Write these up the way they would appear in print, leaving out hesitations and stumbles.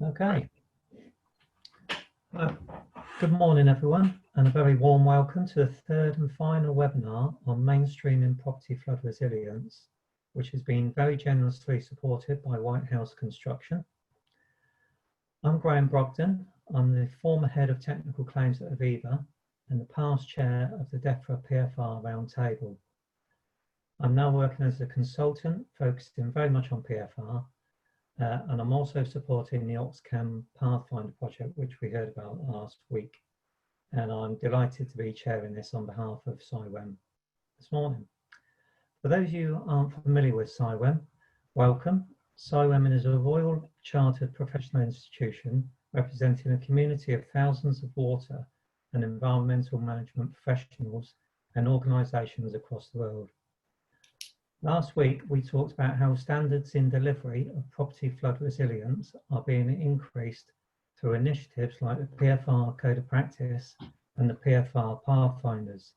Okay. Good morning, everyone, and a very warm welcome to the third and final webinar on mainstreaming property flood resilience, which has been very generously supported by White House Construction. I'm Brogden. I'm the former head of technical claims at Aviva and the past chair of the DEFRA PFR Roundtable. I'm now working as a consultant, focusing very much on PFR. And I'm also supporting the OxCam Pathfinder project, which we heard about last week. And I'm delighted to be chairing this on behalf of CIWEM this morning. For those of you who aren't familiar with CIWEM, welcome. CIWEM is a Royal Chartered Professional Institution representing a community of thousands of water and environmental management professionals and organisations across the world. Last week, we talked about how standards in delivery of property flood resilience are being increased through initiatives like the PFR Code of Practice and the PFR Pathfinders.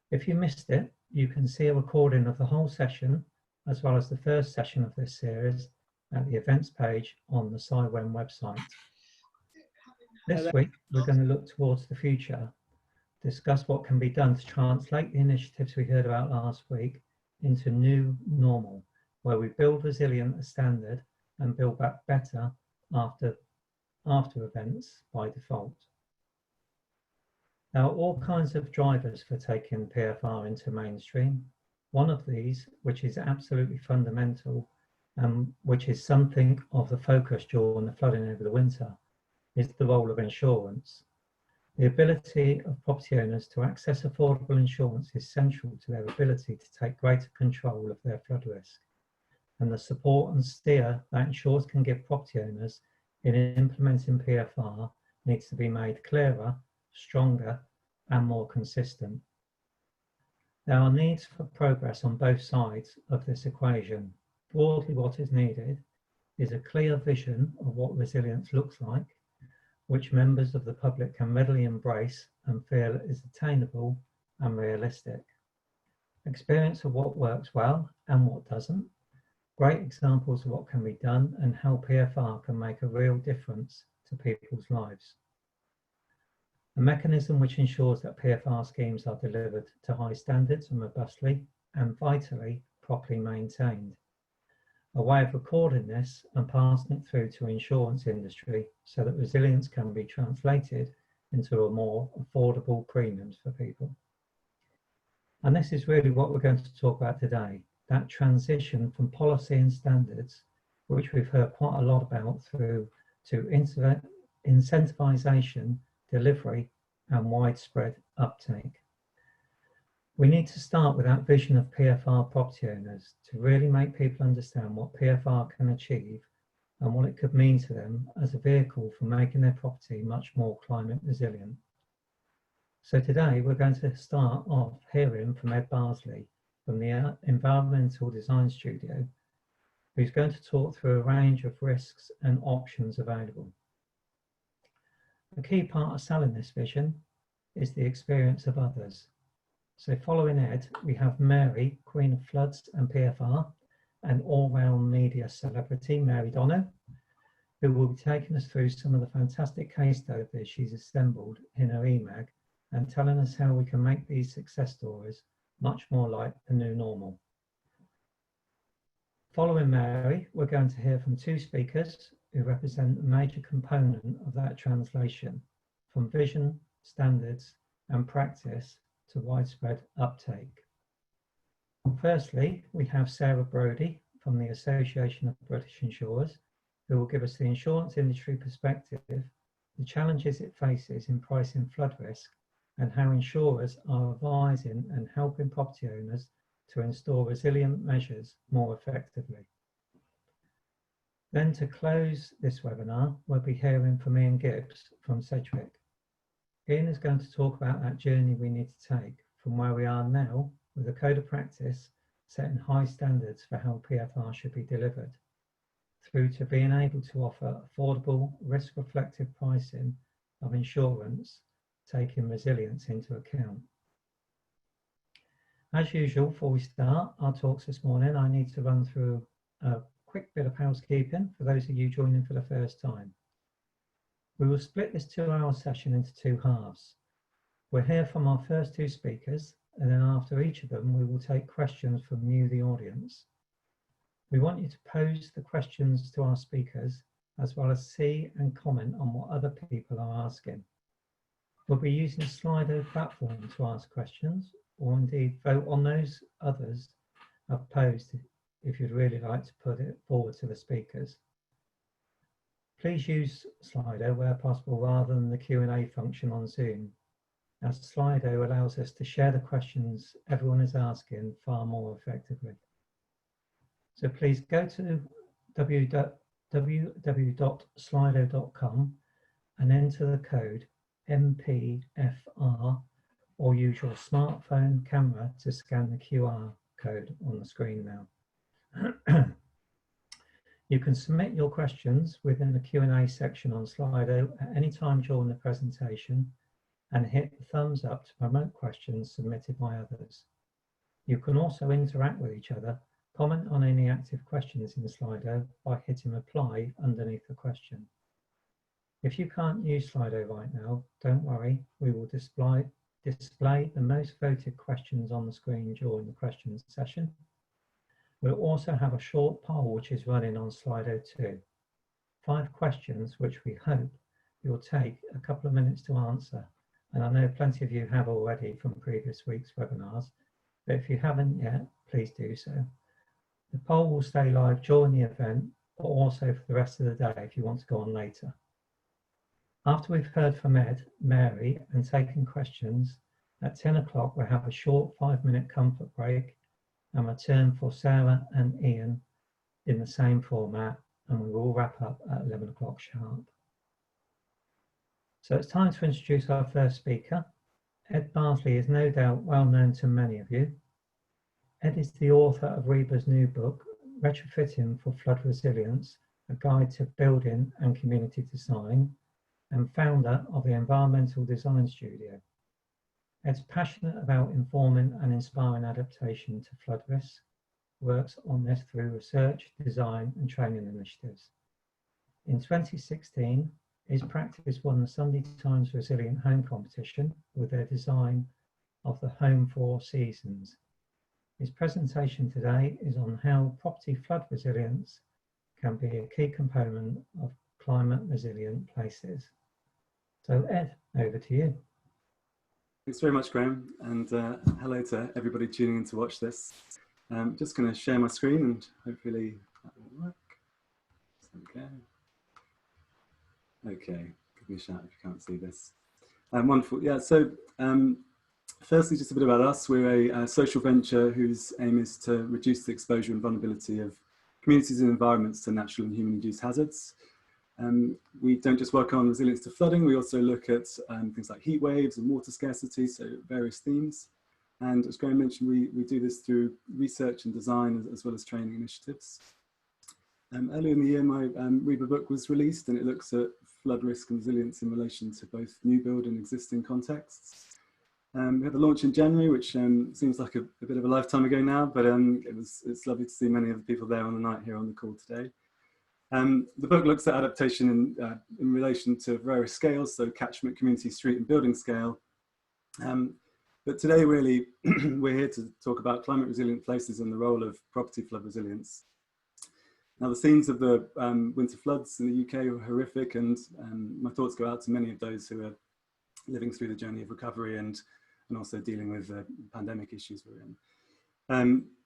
If you missed it, you can see a recording of the whole session, as well as the first session of this series, at the events page on the CIWEM website. This week, we're going to look towards the future, discuss what can be done to translate the initiatives we heard about last week into new normal, where we build resilient as standard and build back better after events by default. There are all kinds of drivers for taking PFR into mainstream. One of these, which is absolutely fundamental, and which is something of the focus during the flooding over the winter, is the role of insurance. The ability of property owners to access affordable insurance is central to their ability to take greater control of their flood risk. And the support and steer that insurers can give property owners in implementing PFR needs to be made clearer, stronger, and more consistent. There are needs for progress on both sides of this equation. Broadly, what is needed is a clear vision of what resilience looks like, which members of the public can readily embrace and feel is attainable and realistic. Experience of what works well and what doesn't. Great examples of what can be done and how PFR can make a real difference to people's lives. A mechanism which ensures that PFR schemes are delivered to high standards and robustly and vitally properly maintained. A way of recording this and passing it through to insurance industry so that resilience can be translated into a more affordable premiums for people. And this is really what we're going to talk about today, that transition from policy and standards, which we've heard quite a lot about, through to incentivisation, delivery, and widespread uptake. We need to start with that vision of PFR property owners to really make people understand what PFR can achieve and what it could mean to them as a vehicle for making their property much more climate resilient. So today we're going to start off hearing from Ed Barsley from the Environmental Design Studio, who's going to talk through a range of risks and options available. A key part of selling this vision is the experience of others. So following Ed, we have Mary, Queen of Floods and PFR, and all-round media celebrity, Mary Dhonau, who will be taking us through some of the fantastic case studies she's assembled in her EMAG and telling us how we can make these success stories much more like the new normal. Following Mary, we're going to hear from two speakers who represent a major component of that translation, from vision, standards, and practice to widespread uptake. Firstly, we have Sarah Brodie from the Association of British Insurers, who will give us the insurance industry perspective, the challenges it faces in pricing flood risk, and how insurers are advising and helping property owners to install resilient measures more effectively. Then to close this webinar, we'll be hearing from Ian Gibbs from Sedgwick. Ian is going to talk about that journey we need to take from where we are now with a code of practice setting high standards for how PFR should be delivered, through to being able to offer affordable, risk-reflective pricing of insurance, taking resilience into account. As usual, before we start our talks this morning, I need to run through a quick bit of housekeeping for those of you joining for the first time. We will split this 2-hour session into 2 halves. We'll hear from our first 2 speakers, and then after each of them, we will take questions from you, the audience. We want you to pose the questions to our speakers, as well as see and comment on what other people are asking. We'll be using the Slido platform to ask questions, or indeed vote on those others have posed if you'd really like to put it forward to the speakers. Please use Slido where possible rather than the Q&A function on Zoom, as Slido allows us to share the questions everyone is asking far more effectively. So please go to www.slido.com and enter the code MPFR, or use your smartphone camera to scan the QR code on the screen now. You can submit your questions within the Q&A section on Slido at any time during the presentation and hit the thumbs up to promote questions submitted by others. You can also interact with each other, comment on any active questions in Slido by hitting reply underneath the question. If you can't use Slido right now, don't worry, we will display the most voted questions on the screen during the questions session. We'll also have a short poll which is running on Slido too. 5 questions which we hope you'll take a couple of minutes to answer. And I know plenty of you have already from previous week's webinars, but if you haven't yet, please do so. The poll will stay live during the event, but also for the rest of the day if you want to go on later. After we've heard from Ed, Mary, and taken questions, at 10 o'clock we'll have a short 5-minute comfort break and return for Sarah and Ian in the same format, and we will wrap up at 11 o'clock sharp. So it's time to introduce our first speaker. Ed Barsley is no doubt well known to many of you. Ed is the author of Reba's new book, Retrofitting for Flood Resilience, a guide to building and community design, and founder of the Environmental Design Studio. Ed's passionate about informing and inspiring adaptation to flood risks, works on this through research, design and training initiatives. In 2016, his practice won the Sunday Times Resilient Home Competition with their design of the Home 4 Seasons. His presentation today is on how property flood resilience can be a key component of climate resilient places. So Ed, over to you. Thanks very much, Graham, and hello to everybody tuning in to watch this. Just going to share my screen and hopefully that will work. There we go. Okay, give me a shout if you can't see this. Wonderful, yeah, so firstly, just a bit about us. We're a social venture whose aim is to reduce the exposure and vulnerability of communities and environments to natural and human-induced hazards. We don't just work on resilience to flooding, we also look at things like heat waves and water scarcity, so various themes. And as Graham mentioned, we do this through research and design as well as training initiatives. Earlier in the year, my Reba book was released, and it looks at flood risk and resilience in relation to both new build and existing contexts. We had the launch in January, which seems like a bit of a lifetime ago now, but it's lovely to see many of the people there on the night here on the call today. The book looks at adaptation in relation to various scales, so catchment, community, street and building scale. But today, really, we're here to talk about climate resilient places and the role of property flood resilience. Now, the scenes of the winter floods in the UK are horrific, and my thoughts go out to many of those who are living through the journey of recovery and also dealing with the pandemic issues we're in.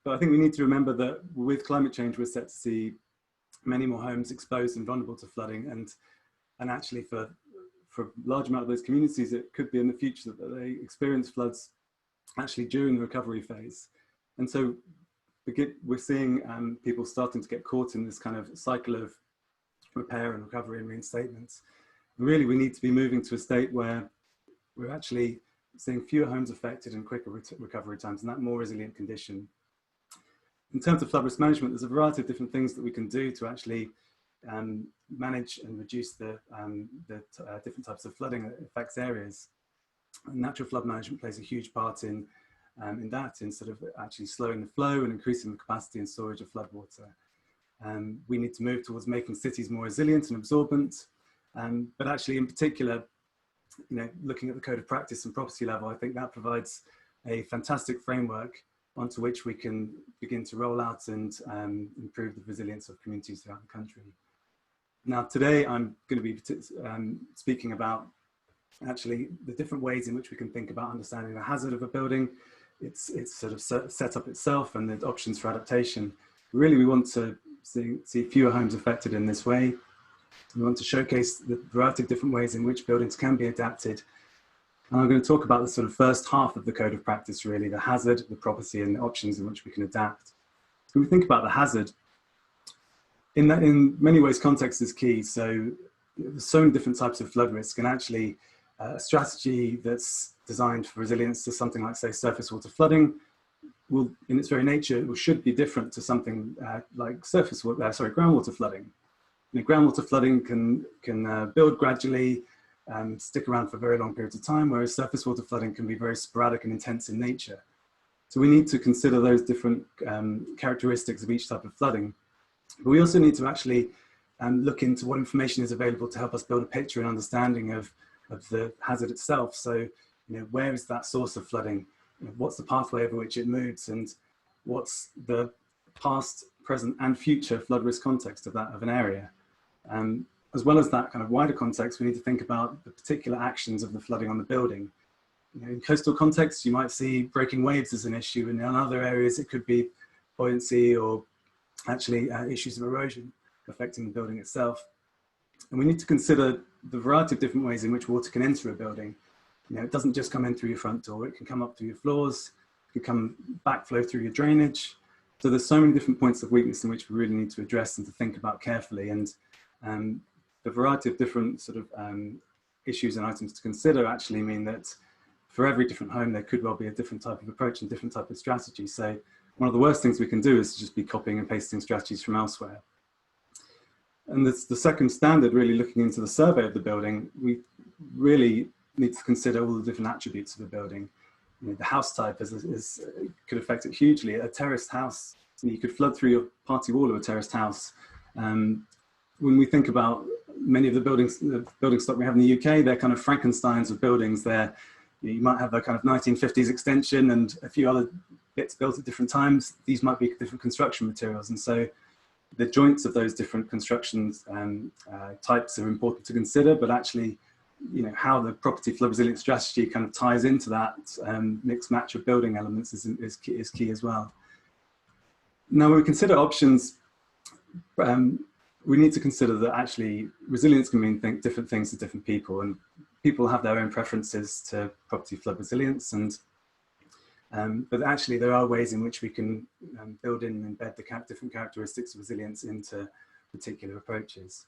But I think we need to remember that with climate change, we're set to see many more homes exposed and vulnerable to flooding, and actually for a large amount of those communities, it could be in the future that they experience floods actually during the recovery phase. And so we're seeing people starting to get caught in this kind of cycle of repair and recovery and reinstatement. And really, we need to be moving to a state where we're actually seeing fewer homes affected and quicker recovery times, and that more resilient condition. In terms of flood risk management, there's a variety of different things that we can do to actually manage and reduce the different types of flooding that affects areas. And natural flood management plays a huge part in that, in sort of actually slowing the flow and increasing the capacity and storage of floodwater. We need to move towards making cities more resilient and absorbent. But actually, in particular, looking at the code of practice and property level, I think that provides a fantastic framework onto which we can begin to roll out and improve the resilience of communities throughout the country. Now, today I'm going to be speaking about actually the different ways in which we can think about understanding the hazard of a building, its sort of set up itself, and the options for adaptation. Really, we want to see fewer homes affected in this way. We want to showcase the variety of different ways in which buildings can be adapted. And I'm going to talk about the sort of first half of the code of practice, really, the hazard, the property, and the options in which we can adapt. When we think about the hazard, in many ways, context is key. So there's so many different types of flood risk, and actually a strategy that's designed for resilience to something like, say, surface water flooding will, in its very nature, should be different to something like groundwater flooding. Groundwater flooding can build gradually, stick around for very long periods of time, whereas surface water flooding can be very sporadic and intense in nature. So we need to consider those different characteristics of each type of flooding. But we also need to actually look into what information is available to help us build a picture and understanding of the hazard itself. So, where is that source of flooding? What's the pathway over which it moves, and what's the past, present, and future flood risk context of an area? As well as that kind of wider context, we need to think about the particular actions of the flooding on the building. In coastal contexts, you might see breaking waves as an issue, and in other areas it could be buoyancy or actually issues of erosion affecting the building itself. And we need to consider the variety of different ways in which water can enter a building. It doesn't just come in through your front door, it can come up through your floors, it can come backflow through your drainage. So there's so many different points of weakness in which we really need to address and to think about carefully. And the variety of different sort of issues and items to consider actually mean that for every different home, there could well be a different type of approach and different type of strategy. So one of the worst things we can do is to just be copying and pasting strategies from elsewhere. And the second standard, really looking into the survey of the building, we really need to consider all the different attributes of the building. The house type could affect it hugely. A terraced house, you could flood through your party wall of a terraced house. When we think about many of the building stock we have in the UK, they're kind of Frankensteins of buildings. You might have a kind of 1950s extension and a few other bits built at different times. These might be different construction materials. And so the joints of those different constructions types are important to consider, but actually, how the property flood resilience strategy kind of ties into that mixed match of building elements is key as well. Now, when we consider options, we need to consider that actually resilience can mean different things to different people, and people have their own preferences to property flood resilience. But actually there are ways in which we can build in and embed the different characteristics of resilience into particular approaches.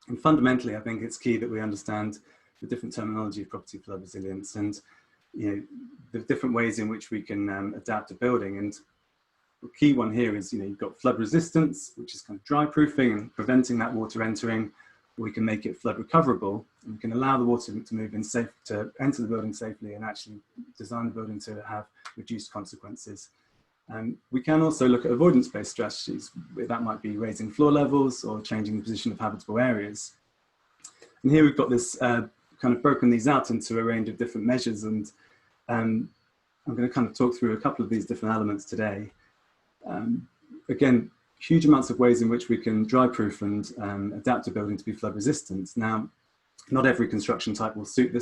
And fundamentally, I think it's key that we understand the different terminology of property flood resilience and the different ways in which we can adapt a building. And the key one here is, you've got flood resistance, which is kind of dry proofing and preventing that water entering. We can make it flood recoverable, and we can allow the water to move in to enter the building safely and actually design the building to have reduced consequences. We can also look at avoidance-based strategies. That might be raising floor levels or changing the position of habitable areas. And here we've got this kind of broken these out into a range of different measures, and I'm going to kind of talk through a couple of these different elements today. Again, huge amounts of ways in which we can dry proof and adapt a building to be flood resistant. Now, not every construction type will suit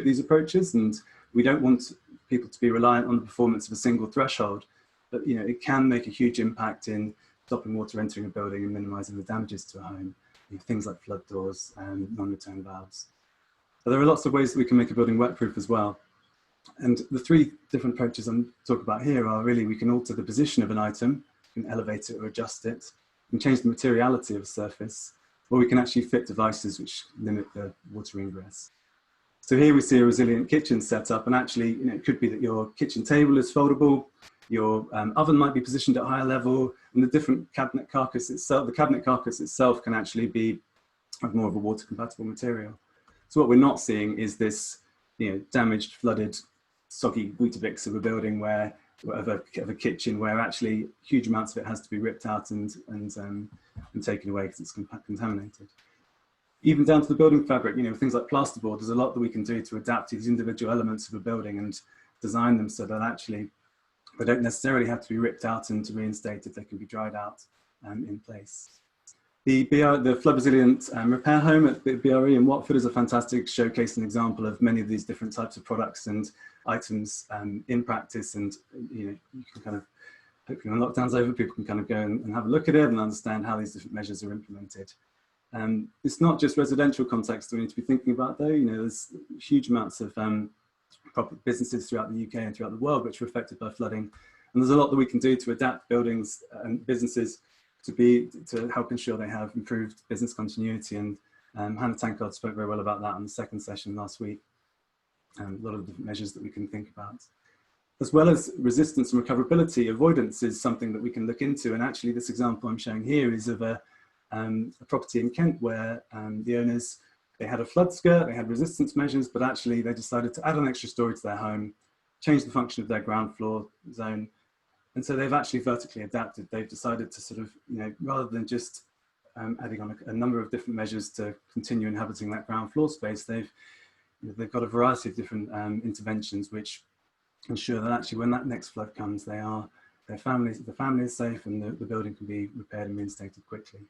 these approaches, and we don't want people to be reliant on the performance of a single threshold, but it can make a huge impact in stopping water entering a building and minimizing the damages to a home. Things like flood doors and non-return valves. But there are lots of ways that we can make a building wet-proof as well. And the three different approaches I'm talking about here are really, we can alter the position of an item, we can elevate it or adjust it, we can change the materiality of a surface, or we can actually fit devices which limit the water ingress. So here we see a resilient kitchen setup, and actually, it could be that your kitchen table is foldable, your oven might be positioned at a higher level, and the different cabinet carcass itself, the cabinet carcass itself can actually be of more of a water compatible material. So what we're not seeing is this, damaged, flooded, soggy Weetabix of a building where of a kitchen where actually huge amounts of it has to be ripped out and taken away because it's contaminated. Even down to the building fabric, things like plasterboard, there's a lot that we can do to adapt to these individual elements of a building and design them so that actually they don't necessarily have to be ripped out and reinstated, they can be dried out in place. The Flood Resilient Repair Home at the BRE in Watford is a fantastic showcase and example of many of these different types of products and items in practice. And you can kind of, hopefully when lockdown's over, people can kind of go and have a look at it and understand how these different measures are implemented. It's not just residential context we need to be thinking about though. There's huge amounts of businesses throughout the UK and throughout the world which are affected by flooding. And there's a lot that we can do to adapt buildings and businesses to help ensure they have improved business continuity. And Hannah Tankard spoke very well about that on the second session last week. A lot of different measures that we can think about. As well as resistance and recoverability, avoidance is something that we can look into. And actually this example I'm showing here is of a property in Kent where the owners, they had a flood skirt, they had resistance measures, but actually they decided to add an extra story to their home, change the function of their ground floor zone. And so they've actually vertically adapted. They've decided to sort of, rather than just adding on a number of different measures to continue inhabiting that ground floor space, they've they've got a variety of different interventions which ensure that actually when that next flood comes, the family is safe and the building can be repaired and reinstated quickly.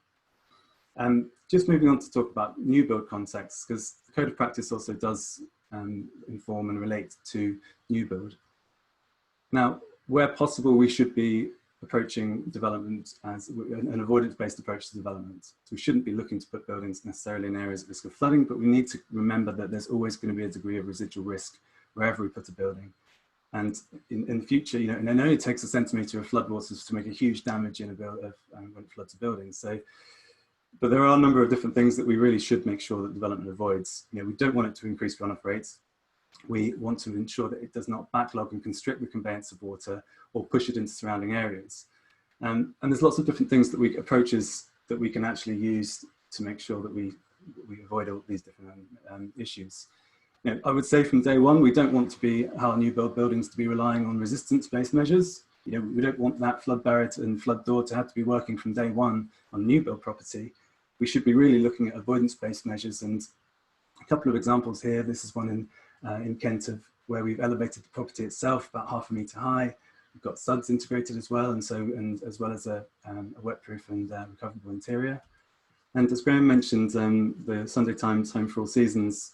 Just moving on to talk about new build contexts, because the Code of Practice also does inform and relate to new build. Now, where possible, we should be approaching development as an avoidance-based approach to development. So we shouldn't be looking to put buildings necessarily in areas at risk of flooding, but we need to remember that there's always going to be a degree of residual risk wherever we put a building. And in the future, and it only takes a centimetre of floodwaters to make a huge damage in when it floods a building. So, but there are a number of different things that we really should make sure that development avoids. We don't want it to increase runoff rates. We want to ensure that it does not backlog and constrict the conveyance of water or push it into surrounding areas. And there's lots of different approaches that we can actually use to make sure that we avoid all these different issues. I would say from day one, we don't want our new build buildings to be relying on resistance-based measures. We don't want that flood barrier and flood door to have to be working from day one on new build property. We should be really looking at avoidance-based measures. And a couple of examples here. This is one in Kent where we've elevated the property itself about 1/2 metre high. We've got suds integrated as well, and as well as a wet-proof and recoverable interior. And as Graham mentioned, the Sunday Times Home for All Seasons.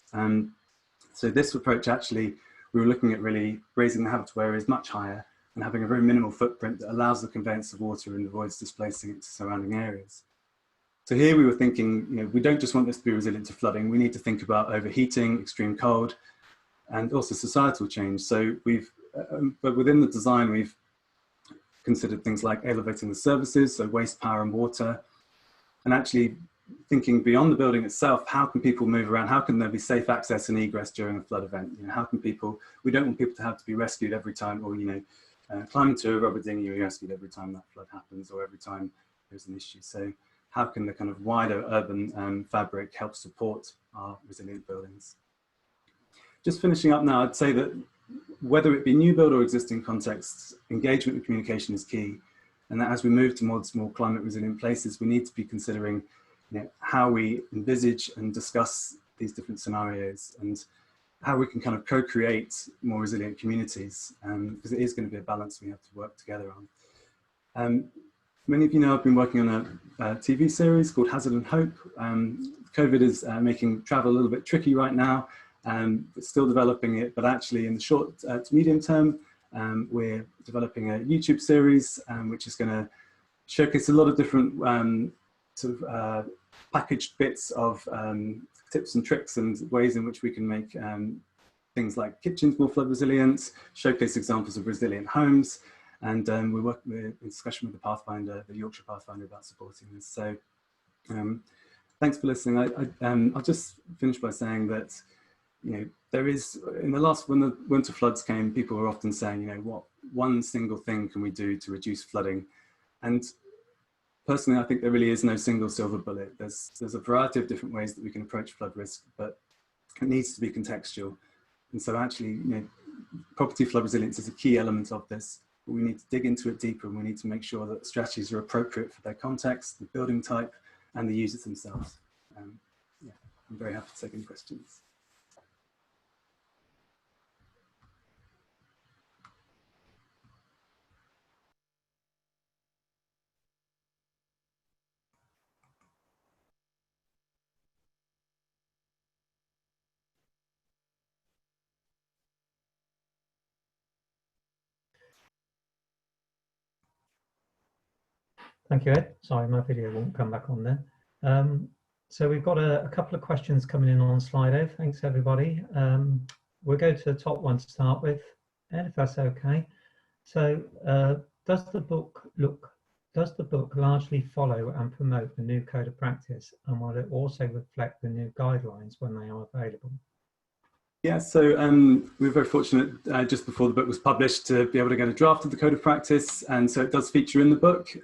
So this approach actually, we were looking at really raising the habitable areas much higher and having a very minimal footprint that allows the conveyance of water and avoids displacing it to surrounding areas. So here we were thinking, we don't just want this to be resilient to flooding. We need to think about overheating, extreme cold, and also societal change. So but within the design, we've considered things like elevating the services, so waste, power and water, and actually thinking beyond the building itself, how can people move around? How can there be safe access and egress during a flood event? How can we don't want people to have to be rescued every time, or, climbing to a rubber dinghy, you're rescued every time that flood happens or every time there's an issue. So how can the kind of wider urban fabric help support our resilient buildings? Just finishing up now, I'd say that whether it be new build or existing contexts, engagement and communication is key. And that as we move towards more climate resilient places, we need to be considering how we envisage and discuss these different scenarios and how we can kind of co-create more resilient communities, because it is going to be a balance we have to work together on. Many of you know I've been working on a TV series called Hazard and Hope. COVID is making travel a little bit tricky right now, but still developing it. But actually in the short to medium term, we're developing a YouTube series which is going to showcase a lot of different packaged bits of tips and tricks and ways in which we can make things like kitchens more flood resilient, showcase examples of resilient homes, and we're in discussion with the Yorkshire Pathfinder about supporting this. So thanks for listening. I'll just finish by saying that there is, when the winter floods came, people were often saying, what one single thing can we do to reduce flooding? And personally, I think there really is no single silver bullet. There's a variety of different ways that we can approach flood risk, but it needs to be contextual. And so actually, property flood resilience is a key element of this. but we need to dig into it deeper, and we need to make sure that strategies are appropriate for their context, the building type, and the users themselves. Yeah, I'm very happy to take any questions. Thank you, Ed. Sorry, my video won't come back on there. So we've got a couple of questions coming in on Slido. Thanks, everybody. We'll go to the top one to start with, Ed, if that's okay. So does the book largely follow and promote the new code of practice, and will it also reflect the new guidelines when they are available? Yeah, so we were very fortunate just before the book was published to be able to get a draft of the code of practice, and so it does feature in the book.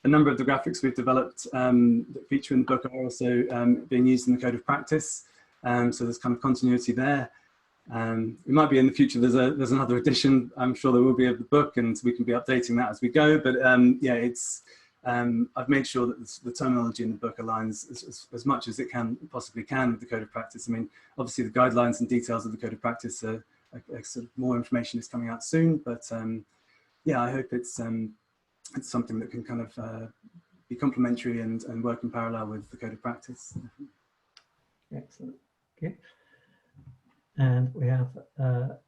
A number of the graphics we've developed that feature in the book are also being used in the code of practice, so there's kind of continuity there. It might be in the future there's another edition, I'm sure there will be, of the book, and we can be updating that as we go, but yeah, it's I've made sure that the terminology in the book aligns as much as it possibly can with the code of practice. I mean, obviously the guidelines and details of the code of practice are sort of more information is coming out soon, but yeah, I hope it's something that can kind of be complementary and work in parallel with the code of practice. Excellent. Okay. And we have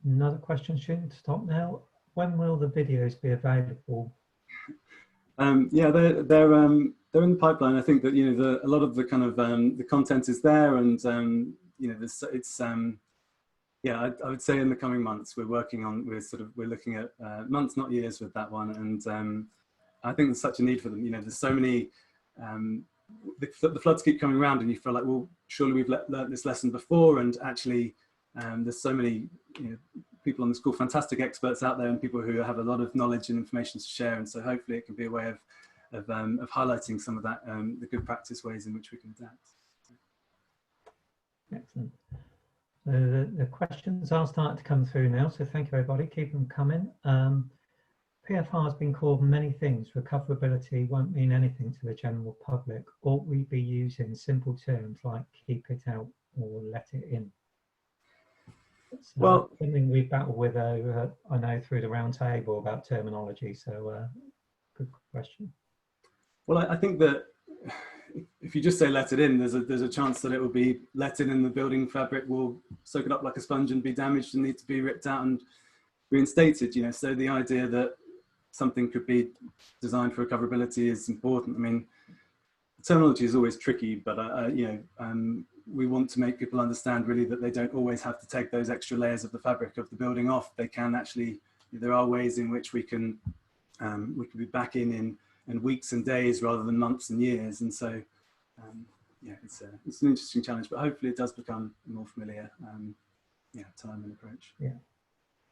another question shooting to stop now. When will the videos be available? Yeah, they're in the pipeline. I think that, you know, a lot of the kind of the content is there, and you know, it's yeah, I would say in the coming months we're looking at months, not years, with that one, and I think there's such a need for them. You know, there's so many the floods keep coming around, and you feel like, well, surely we've learnt this lesson before, and actually there's so many, you know, people on the school, fantastic experts out there, and people who have a lot of knowledge and information to share, and so hopefully it can be a way of highlighting some of that, the good practice ways in which we can adapt. Excellent. So the questions are starting to come through now, so thank you, everybody. Keep them coming. PFR has been called many things. Recoverability won't mean anything to the general public. Ought we be using simple terms like keep it out or let it in? It's well, something we battle with, I know, through the round table about terminology. So good question. Well, I think that if you just say let it in, there's a chance that it will be let in and the building fabric will soak it up like a sponge and be damaged and need to be ripped out and reinstated. You know, so the idea that something could be designed for recoverability is important. I mean, terminology is always tricky, but you know, we want to make people understand really that they don't always have to take those extra layers of the fabric of the building off. They can actually, there are ways in which we can be back in weeks and days rather than months and years. And so, yeah, it's an interesting challenge, but hopefully it does become a more familiar yeah, time and approach. Yeah,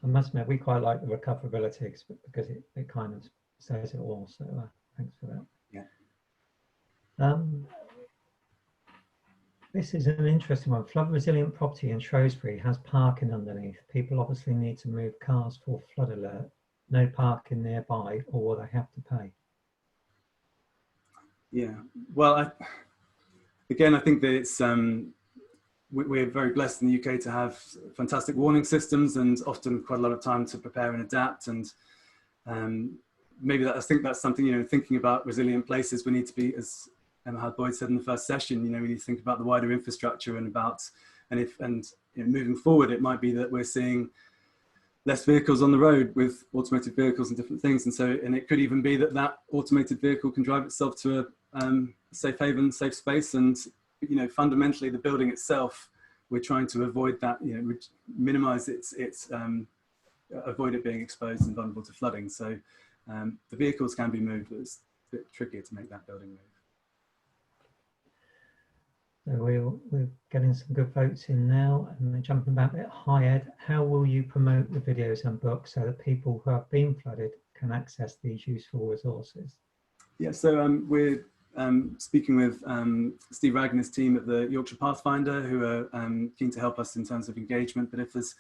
I must admit, we quite like the recoverability because it kind of says it all. So thanks for that. Yeah. This is an interesting one. Flood resilient property in Shrewsbury has parking underneath. People obviously need to move cars for flood alert. No parking nearby, or will they have to pay? Yeah, well, again, I think that it's we're very blessed in the UK to have fantastic warning systems and often quite a lot of time to prepare and adapt. And maybe I think that's something, you know, thinking about resilient places, we need to be, as Emma Boyd said in the first session, you know, we need to think about the wider infrastructure and you know, moving forward, it might be that we're seeing less vehicles on the road with automated vehicles and different things. And so, and it could even be that automated vehicle can drive itself to a safe haven, safe space. And, you know, fundamentally the building itself, we're trying to avoid that, you know, minimize avoid it being exposed and vulnerable to flooding. So the vehicles can be moved, but it's a bit trickier to make that building move. So we're getting some good votes in now, and they're jumping back a bit. Hi Ed, how will you promote the videos and books so that people who have been flooded can access these useful resources? Yeah, so we're speaking with Steve Ragner's team at the Yorkshire Pathfinder, who are keen to help us in terms of engagement. But if there's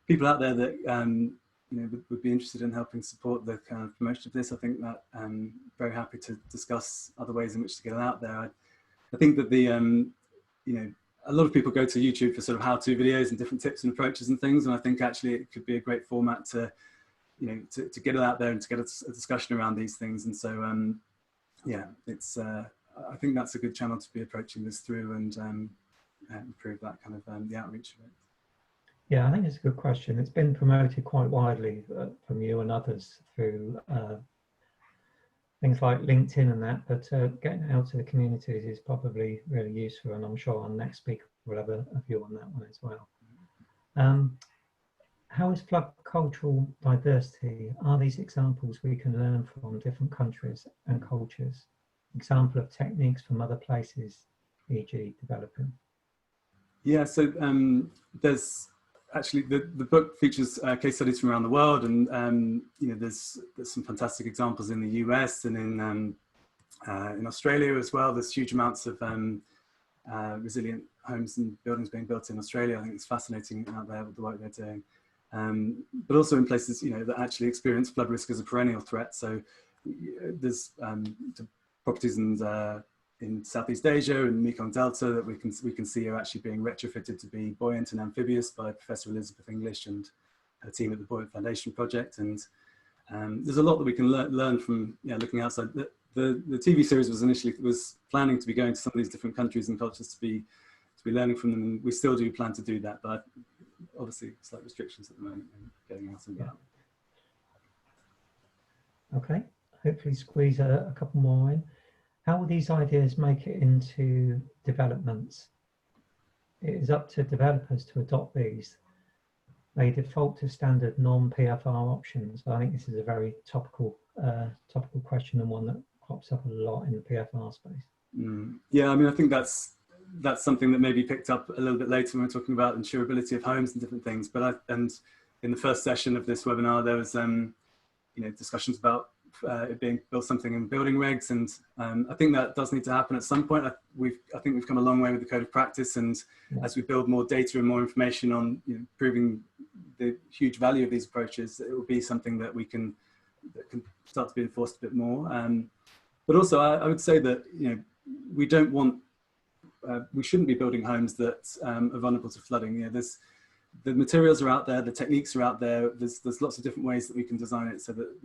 people out there that would be interested in helping support the kind of promotion of this, I think that I'm very happy to discuss other ways in which to get it out there. I think that the, a lot of people go to YouTube for sort of how-to videos and different tips and approaches and things. And I think actually it could be a great format to, to get it out there and to get a discussion around these things. And so, yeah, it's, I think that's a good channel to be approaching this through and improve that kind of the outreach of it. Yeah, I think it's a good question. It's been promoted quite widely from you and others through things like LinkedIn and that, but getting it out to the communities is probably really useful, and I'm sure our next speaker will have a view on that one as well. How is flood cultural diversity? Are these examples we can learn from different countries and cultures? Example of techniques from other places, e.g. developing? Yeah, so there's actually the book features case studies from around the world, and there's some fantastic examples in the US and in Australia as well. There's huge amounts of resilient homes and buildings being built in Australia. I think it's fascinating out there with the work they're doing, but also in places that actually experience flood risk as a perennial threat. So there's properties in Southeast Asia and Mekong Delta that we can see are actually being retrofitted to be buoyant and amphibious by Professor Elizabeth English and her team at the Buoyant Foundation Project. And there's a lot that we can learn from looking outside. The TV series was planning to be going to some of these different countries and cultures to be learning from them, and we still do plan to do that, but obviously slight restrictions at the moment in getting out and about. Okay, hopefully squeeze a couple more in. How will these ideas make it into developments? It is up to developers to adopt these. They default to standard non-PFR options. I think this is a very topical question, and one that crops up a lot in the PFR space. Yeah, I mean, I think that's something that may be picked up a little bit later when we're talking about insurability of homes and different things. But and in the first session of this webinar, there was discussions about it being built something in building regs, and I think that does need to happen at some point. I think we've come a long way with the code of practice, and as we build more data and more information on proving the huge value of these approaches, it will be something that can start to be enforced a bit more. But also, I would say that we don't want, we shouldn't be building homes that are vulnerable to flooding. The materials are out there, the techniques are out there. There's lots of different ways that we can design it so that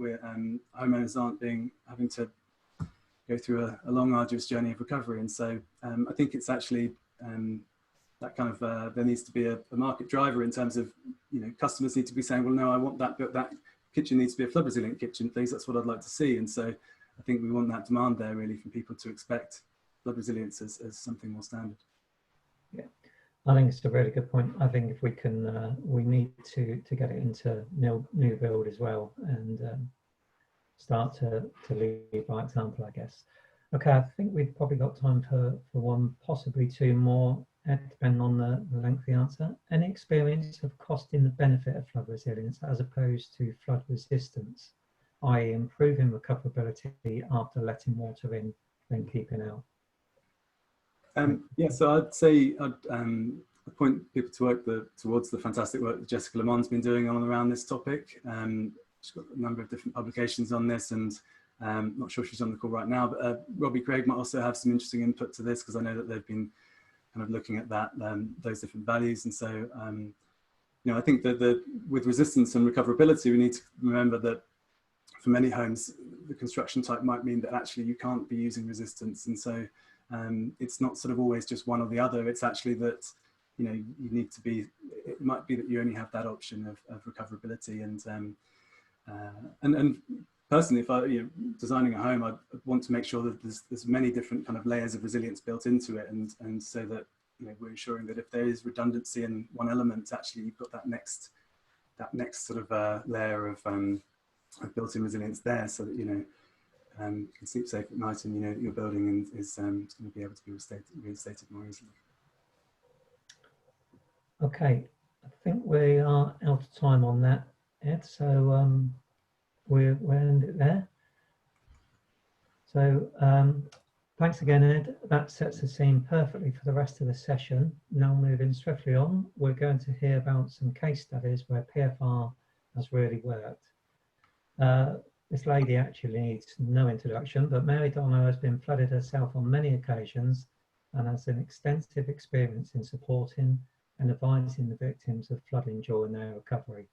homeowners aren't having to go through a long, arduous journey of recovery. And so I think it's actually that kind of there needs to be a market driver in terms of customers need to be saying, well, no, I want that kitchen needs to be a flood resilient kitchen, please. That's what I'd like to see. And so I think we want that demand there really from people to expect flood resilience as something more standard. Yeah. I think it's a really good point. I think if we can, we need to get it into new build as well, and start to lead by example, I guess. Okay, I think we've probably got time for one, possibly two more, depending on the length of the answer. Any experience of costing the benefit of flood resilience as opposed to flood resistance, i.e. improving recoverability after letting water in, then keeping out? Yeah, so I'd say I'd point people to work towards the fantastic work that Jessica Lamont's been doing on and around this topic. She's got a number of different publications on this, and not sure she's on the call right now, but Robbie Craig might also have some interesting input to this, because I know that they've been kind of looking at that those different values. And so I think that with resistance and recoverability, we need to remember that for many homes, the construction type might mean that actually you can't be using resistance, and so it's not sort of always just one or the other. It's actually that you need to be. It might be that you only have that option of recoverability, and personally, if I designing a home, I want to make sure that there's many different kind of layers of resilience built into it, and so that we're ensuring that if there is redundancy in one element, actually you've got that next sort of layer of built-in resilience there, so that you can sleep safe at night, and your building is going to be able to be reinstated more easily. Okay, I think we are out of time on that, Ed. So we'll end it there. So thanks again, Ed. That sets the scene perfectly for the rest of the session. Now moving swiftly on, we're going to hear about some case studies where PFR has really worked. This lady actually needs no introduction, but Mary Dhonau has been flooded herself on many occasions and has an extensive experience in supporting and advising the victims of flooding during their recovery.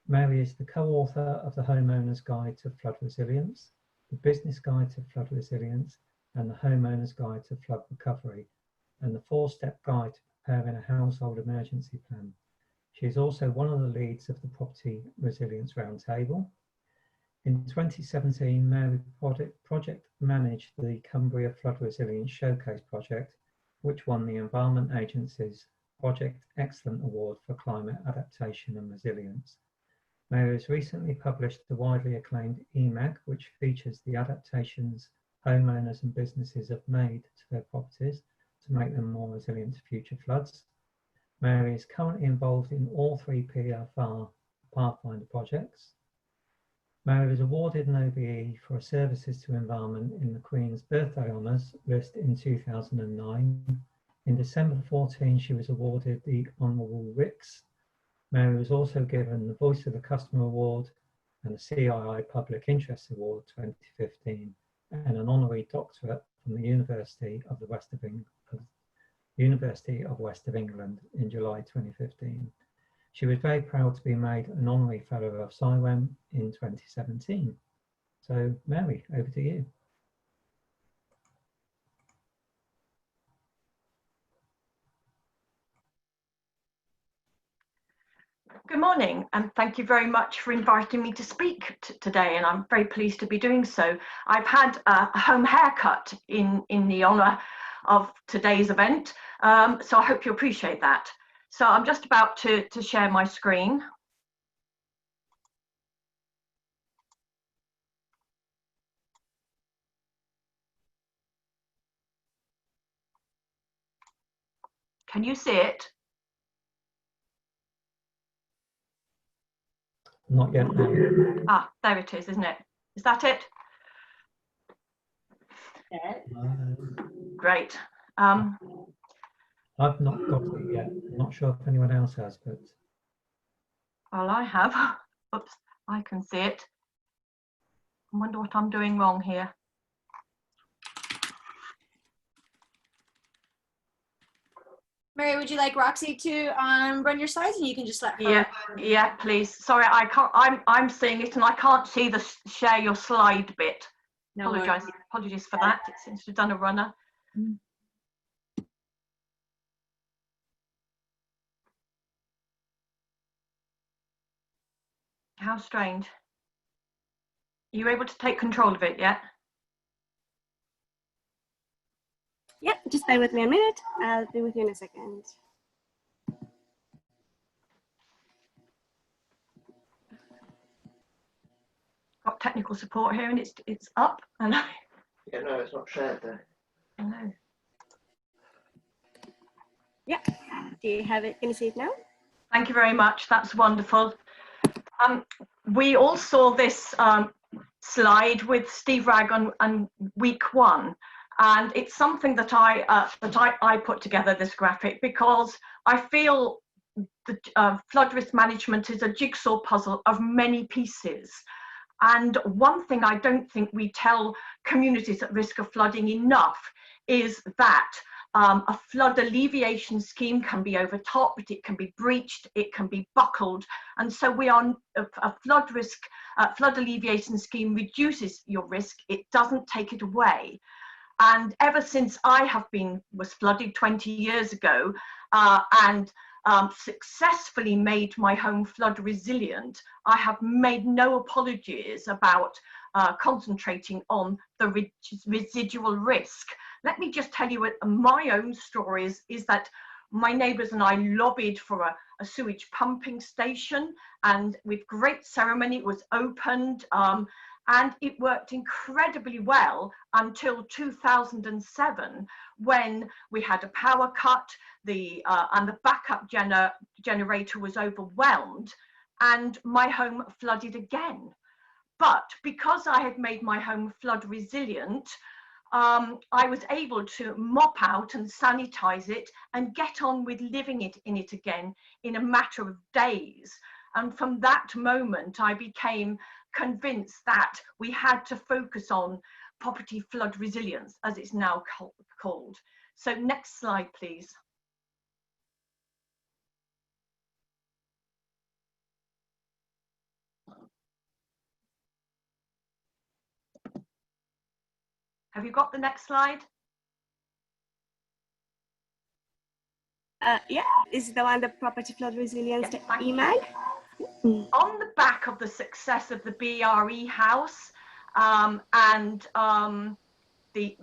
Mary is the co-author of the Homeowner's Guide to Flood Resilience, the Business Guide to Flood Resilience, and the Homeowner's Guide to Flood Recovery, and the 4-step guide to preparing a household emergency plan. She is also one of the leads of the Property Resilience Roundtable. In 2017, Mary project managed the Cumbria Flood Resilience Showcase project, which won the Environment Agency's Project Excellent Award for Climate Adaptation and Resilience. Mary has recently published the widely acclaimed EMAG, which features the adaptations homeowners and businesses have made to their properties to make them more resilient to future floods. Mary is currently involved in all 3 PFR Pathfinder projects. Mary was awarded an OBE for her services to environment in the Queen's Birthday Honours list in 2009. In December 2014, she was awarded the Honourable Ricks. Mary was also given the Voice of the Customer Award and the CII Public Interest Award 2015, and an honorary doctorate from the University of West of England in July 2015. She was very proud to be made an honorary fellow of CIWEM in 2017. So Mary, over to you. Good morning, and thank you very much for inviting me to speak today, and I'm very pleased to be doing so. I've had a home haircut in the honour of today's event, so I hope you appreciate that. So I'm just about to share my screen. Can you see it? Not yet. No. Ah, there it is, isn't it? Is that it? Yeah. Great. I've not got it yet. I'm not sure if anyone else has, but... Well, I have. Oops, I can see it. I wonder what I'm doing wrong here. Mary, would you like Roxy to run your slides, and you can just let her? Yeah, yeah, please. Sorry, I can't. I'm seeing it, and I can't see the share your slide bit. No Apologies for that. It seems to have done a runner. How strange. Are you able to take control of it yet? Yep, just bear with me a minute. I'll be with you in a second. Got technical support here, and it's up. And Yeah, no, it's not shared there. I know. Yeah, do you have it? Can you see it now? Thank you very much. That's wonderful. We all saw this slide with Steve Ragg on week 1. And it's something that I put together, this graphic, because I feel the flood risk management is a jigsaw puzzle of many pieces. And one thing I don't think we tell communities at risk of flooding enough is that a flood alleviation scheme can be overtopped, it can be breached, it can be buckled. And so a flood alleviation scheme reduces your risk, it doesn't take it away. And ever since I was flooded 20 years ago and successfully made my home flood resilient, I have made no apologies about concentrating on the residual risk. Let me just tell you my own story is that my neighbours and I lobbied for a sewage pumping station, and with great ceremony it was opened. And it worked incredibly well until 2007, when we had a power cut, and the backup generator was overwhelmed, and my home flooded again. But because I had made my home flood resilient, I was able to mop out and sanitize it and get on with living in it again in a matter of days. And from that moment, I became convinced that we had to focus on property flood resilience, as it's now called. So next slide, please. Have you got the next slide? Yeah, is the one the property flood resilience Yes, email? On the back of the success of the BRE house and the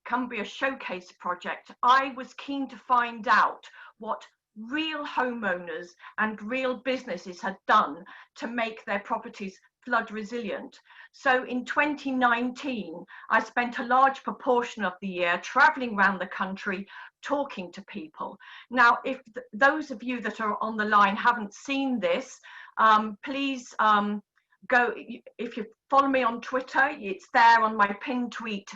Cumbria Showcase project, I was keen to find out what real homeowners and real businesses had done to make their properties flood resilient. So in 2019, I spent a large proportion of the year traveling around the country talking to people. Now, if those of you that are on the line haven't seen this, please go, if you follow me on Twitter, it's there on my pinned tweet,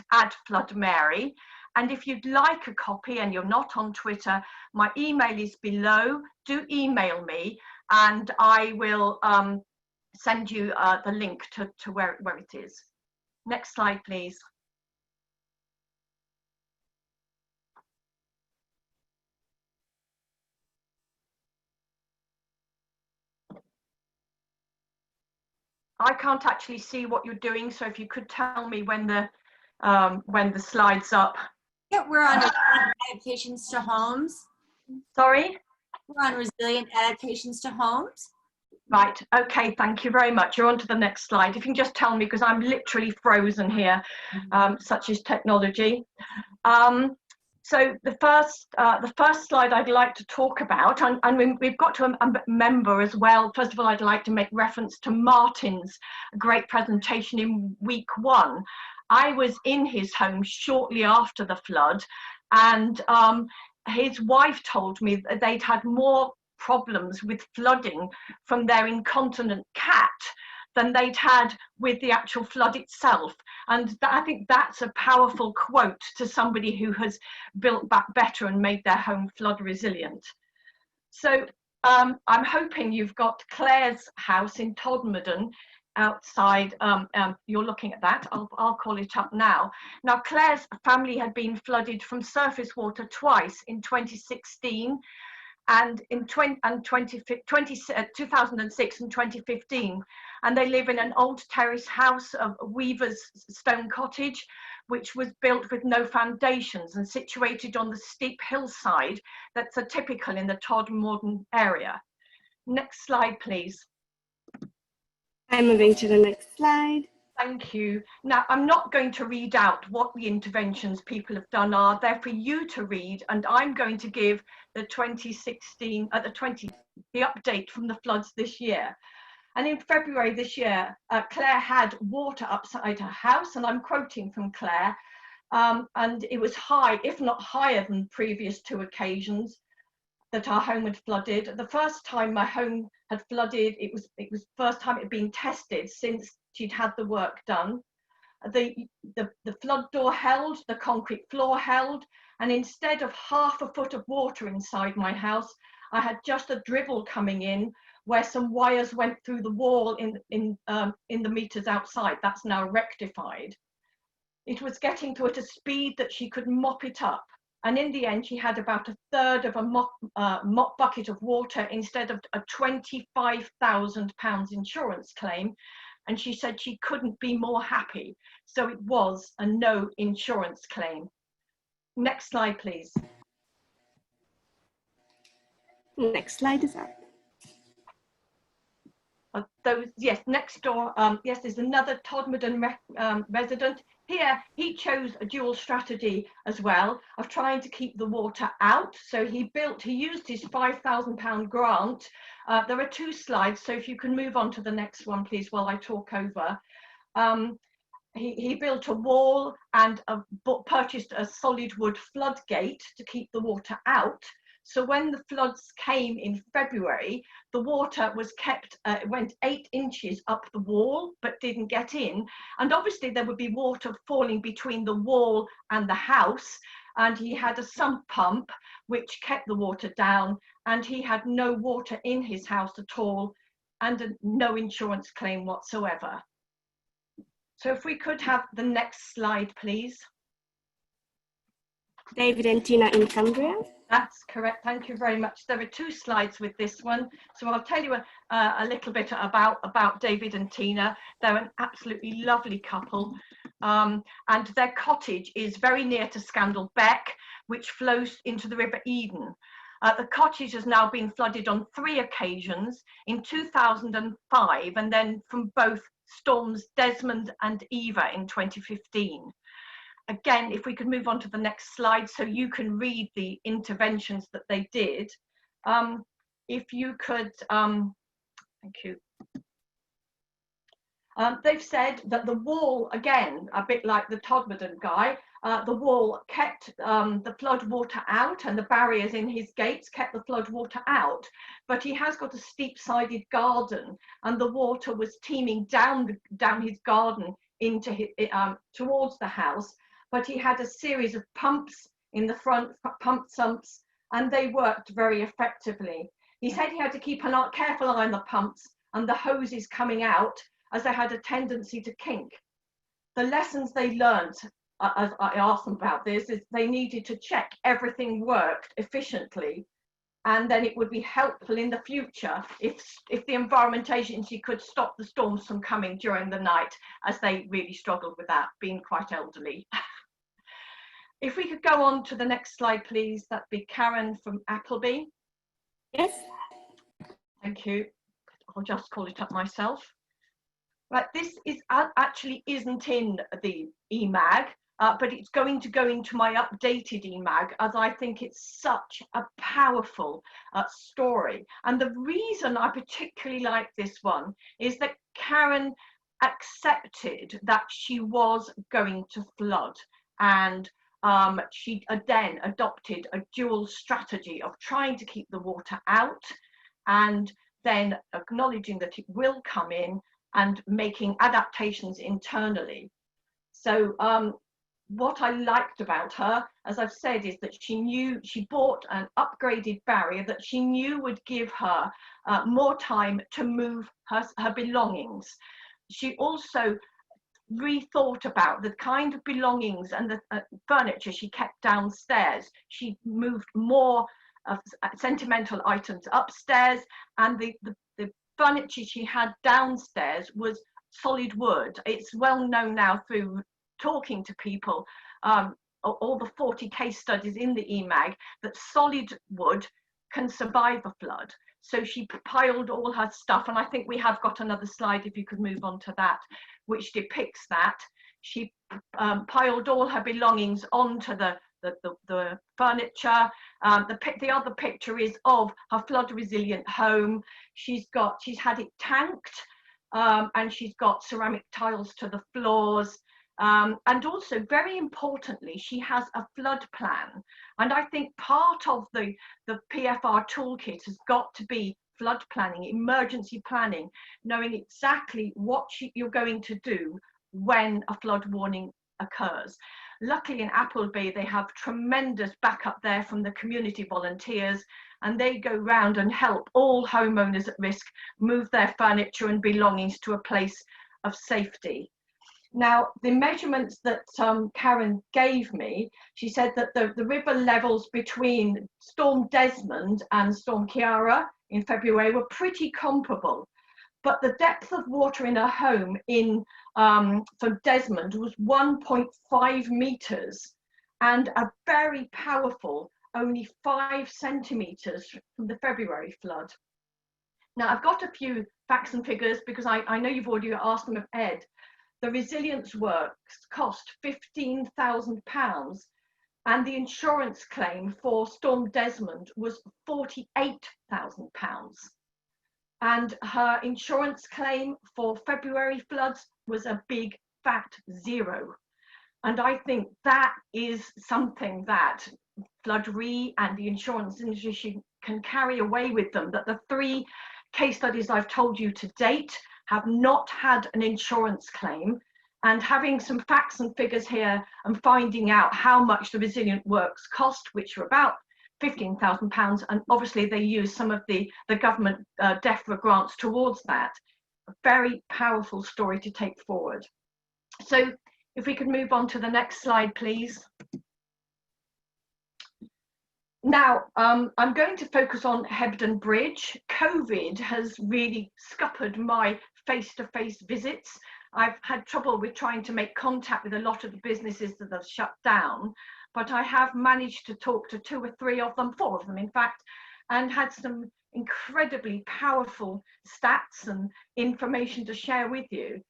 @FloodMary. And if you'd like a copy and you're not on Twitter, my email is below. Do email me and I will send you the link to where it is. Next slide, please. I can't actually see what you're doing, so if you could tell me when the slide's up. Yeah, we're on adaptations to homes. Sorry? We're on resilient adaptations to homes. Right, okay, thank you very much. You're on to the next slide. If you can just tell me, because I'm literally frozen here, such is technology. So the first slide I'd like to talk about, and we've got to remember as well, first of all, I'd like to make reference to Martin's great presentation in week 1. I was in his home shortly after the flood, and his wife told me that they'd had more problems with flooding from their incontinent cat than they'd had with the actual flood itself. And I think that's a powerful quote to somebody who has built back better and made their home flood resilient. So I'm hoping you've got Claire's house in Todmorden outside. You're looking at that. I'll call it up now. Now, Claire's family had been flooded from surface water twice in 2016 and in 2006 and 2015, and they live in an old terrace house of Weaver's stone cottage, which was built with no foundations and situated on the steep hillside that's typical in the Todmorden area. Next slide, please. I'm moving to the next slide. Thank you. Now, I'm not going to read out what the interventions people have done are. They're for you to read, and I'm going to give the 2016, the update from the floods this year. And in February this year, Claire had water upside her house, and I'm quoting from Claire, and it was high, if not higher than previous 2 occasions that our home had flooded. The first time my home had flooded, it was the first time it had been tested since she'd had the work done. The flood door held, the concrete floor held, and instead of half a foot of water inside my house, I had just a dribble coming in where some wires went through the wall in the meters outside. That's now rectified. It was getting to at a speed that she could mop it up. And in the end, she had about a third of a mop bucket of water instead of a £25,000 insurance claim. And she said she couldn't be more happy. So it was a no insurance claim. Next slide, please. Next slide is up. Yes, next door, yes, there's another Todmorden resident. Here, he chose a dual strategy as well of trying to keep the water out. So he used his £5,000 grant. There are 2 slides, so if you can move on to the next one, please, while I talk over. He built a wall and purchased a solid wood floodgate to keep the water out. So when the floods came in February, the water was kept, went 8 inches up the wall, but didn't get in. And obviously there would be water falling between the wall and the house. and he had a sump pump which kept the water down, and he had no water in his house at all and no insurance claim whatsoever. So if we could have the next slide, please. David and Tina in Cumbria. That's correct. Thank you very much. There are 2 slides with this one. So I'll tell you a little bit about David and Tina. They're an absolutely lovely couple. And their cottage is very near to Scandal Beck, which flows into the River Eden. The cottage has now been flooded on 3 occasions, in 2005, and then from both storms Desmond and Eva in 2015. Again, if we could move on to the next slide so you can read the interventions that they did. If you could, thank you. They've said that the wall, again, a bit like the Todmorden guy, the wall kept the flood water out, and the barriers in his gates kept the flood water out. But he has got a steep-sided garden, and the water was teeming down his garden into his, towards the house. But he had a series of pumps in the front, pump sumps, and they worked very effectively. He said he had to keep a careful eye on the pumps and the hoses coming out, as they had a tendency to kink. The lessons they learned, as I asked them about this, is they needed to check everything worked efficiently, and then it would be helpful in the future if the Environment Agency could stop the storms from coming during the night, as they really struggled with that, being quite elderly. If we could go on to the next slide, please, that'd be Karen from Appleby. Yes. Thank you. I'll just call it up myself. Right, this is actually isn't in the EMAG, but it's going to go into my updated EMAG, as I think it's such a powerful story. And the reason I particularly like this one is that Karen accepted that she was going to flood, and she then adopted a dual strategy of trying to keep the water out and then acknowledging that it will come in and making adaptations internally. So what I liked about her, as I've said, is that she bought an upgraded barrier that she knew would give her more time to move her belongings. She also rethought about the kind of belongings and the furniture she kept downstairs. She moved more sentimental items upstairs, and the furniture she had downstairs was solid wood. It's well known now through talking to people, all the 40 case studies in the EMAG, that solid wood can survive a flood. So she piled all her stuff, and I think we have got another slide, if you could move on to that, which depicts that. She piled all her belongings onto the furniture. The other picture is of her flood resilient home. She's had it tanked, and she's got ceramic tiles to the floors. And also, very importantly, she has a flood plan. And I think part of the PFR toolkit has got to be flood planning, emergency planning, knowing exactly what you're going to do when a flood warning occurs. Luckily in Appleby, they have tremendous backup there from the community volunteers, and they go round and help all homeowners at risk move their furniture and belongings to a place of safety. Now, the measurements that Karen gave me, she said that the river levels between Storm Desmond and Storm Ciara in February were pretty comparable. But the depth of water in her home for Desmond was 1.5 meters, and a very powerful only 5 centimeters from the February flood. Now, I've got a few facts and figures because I know you've already asked them of Ed. The resilience works cost £15,000, and the insurance claim for Storm Desmond was £48,000. And her insurance claim for February floods was a big fat 0. And I think that is something that Flood Re and the insurance industry can carry away with them, that the 3 case studies I've told you to date have not had an insurance claim, and having some facts and figures here and finding out how much the resilient works cost, which are about £15,000, and obviously they use some of the government DEFRA grants towards that. A very powerful story to take forward. So if we could move on to the next slide, please. Now, I'm going to focus on Hebden Bridge. COVID has really scuppered my face-to-face visits. I've had trouble with trying to make contact with a lot of the businesses that have shut down, but I have managed to talk to 2 or 3 of them, 4 of them in fact, and had some incredibly powerful stats and information to share with you.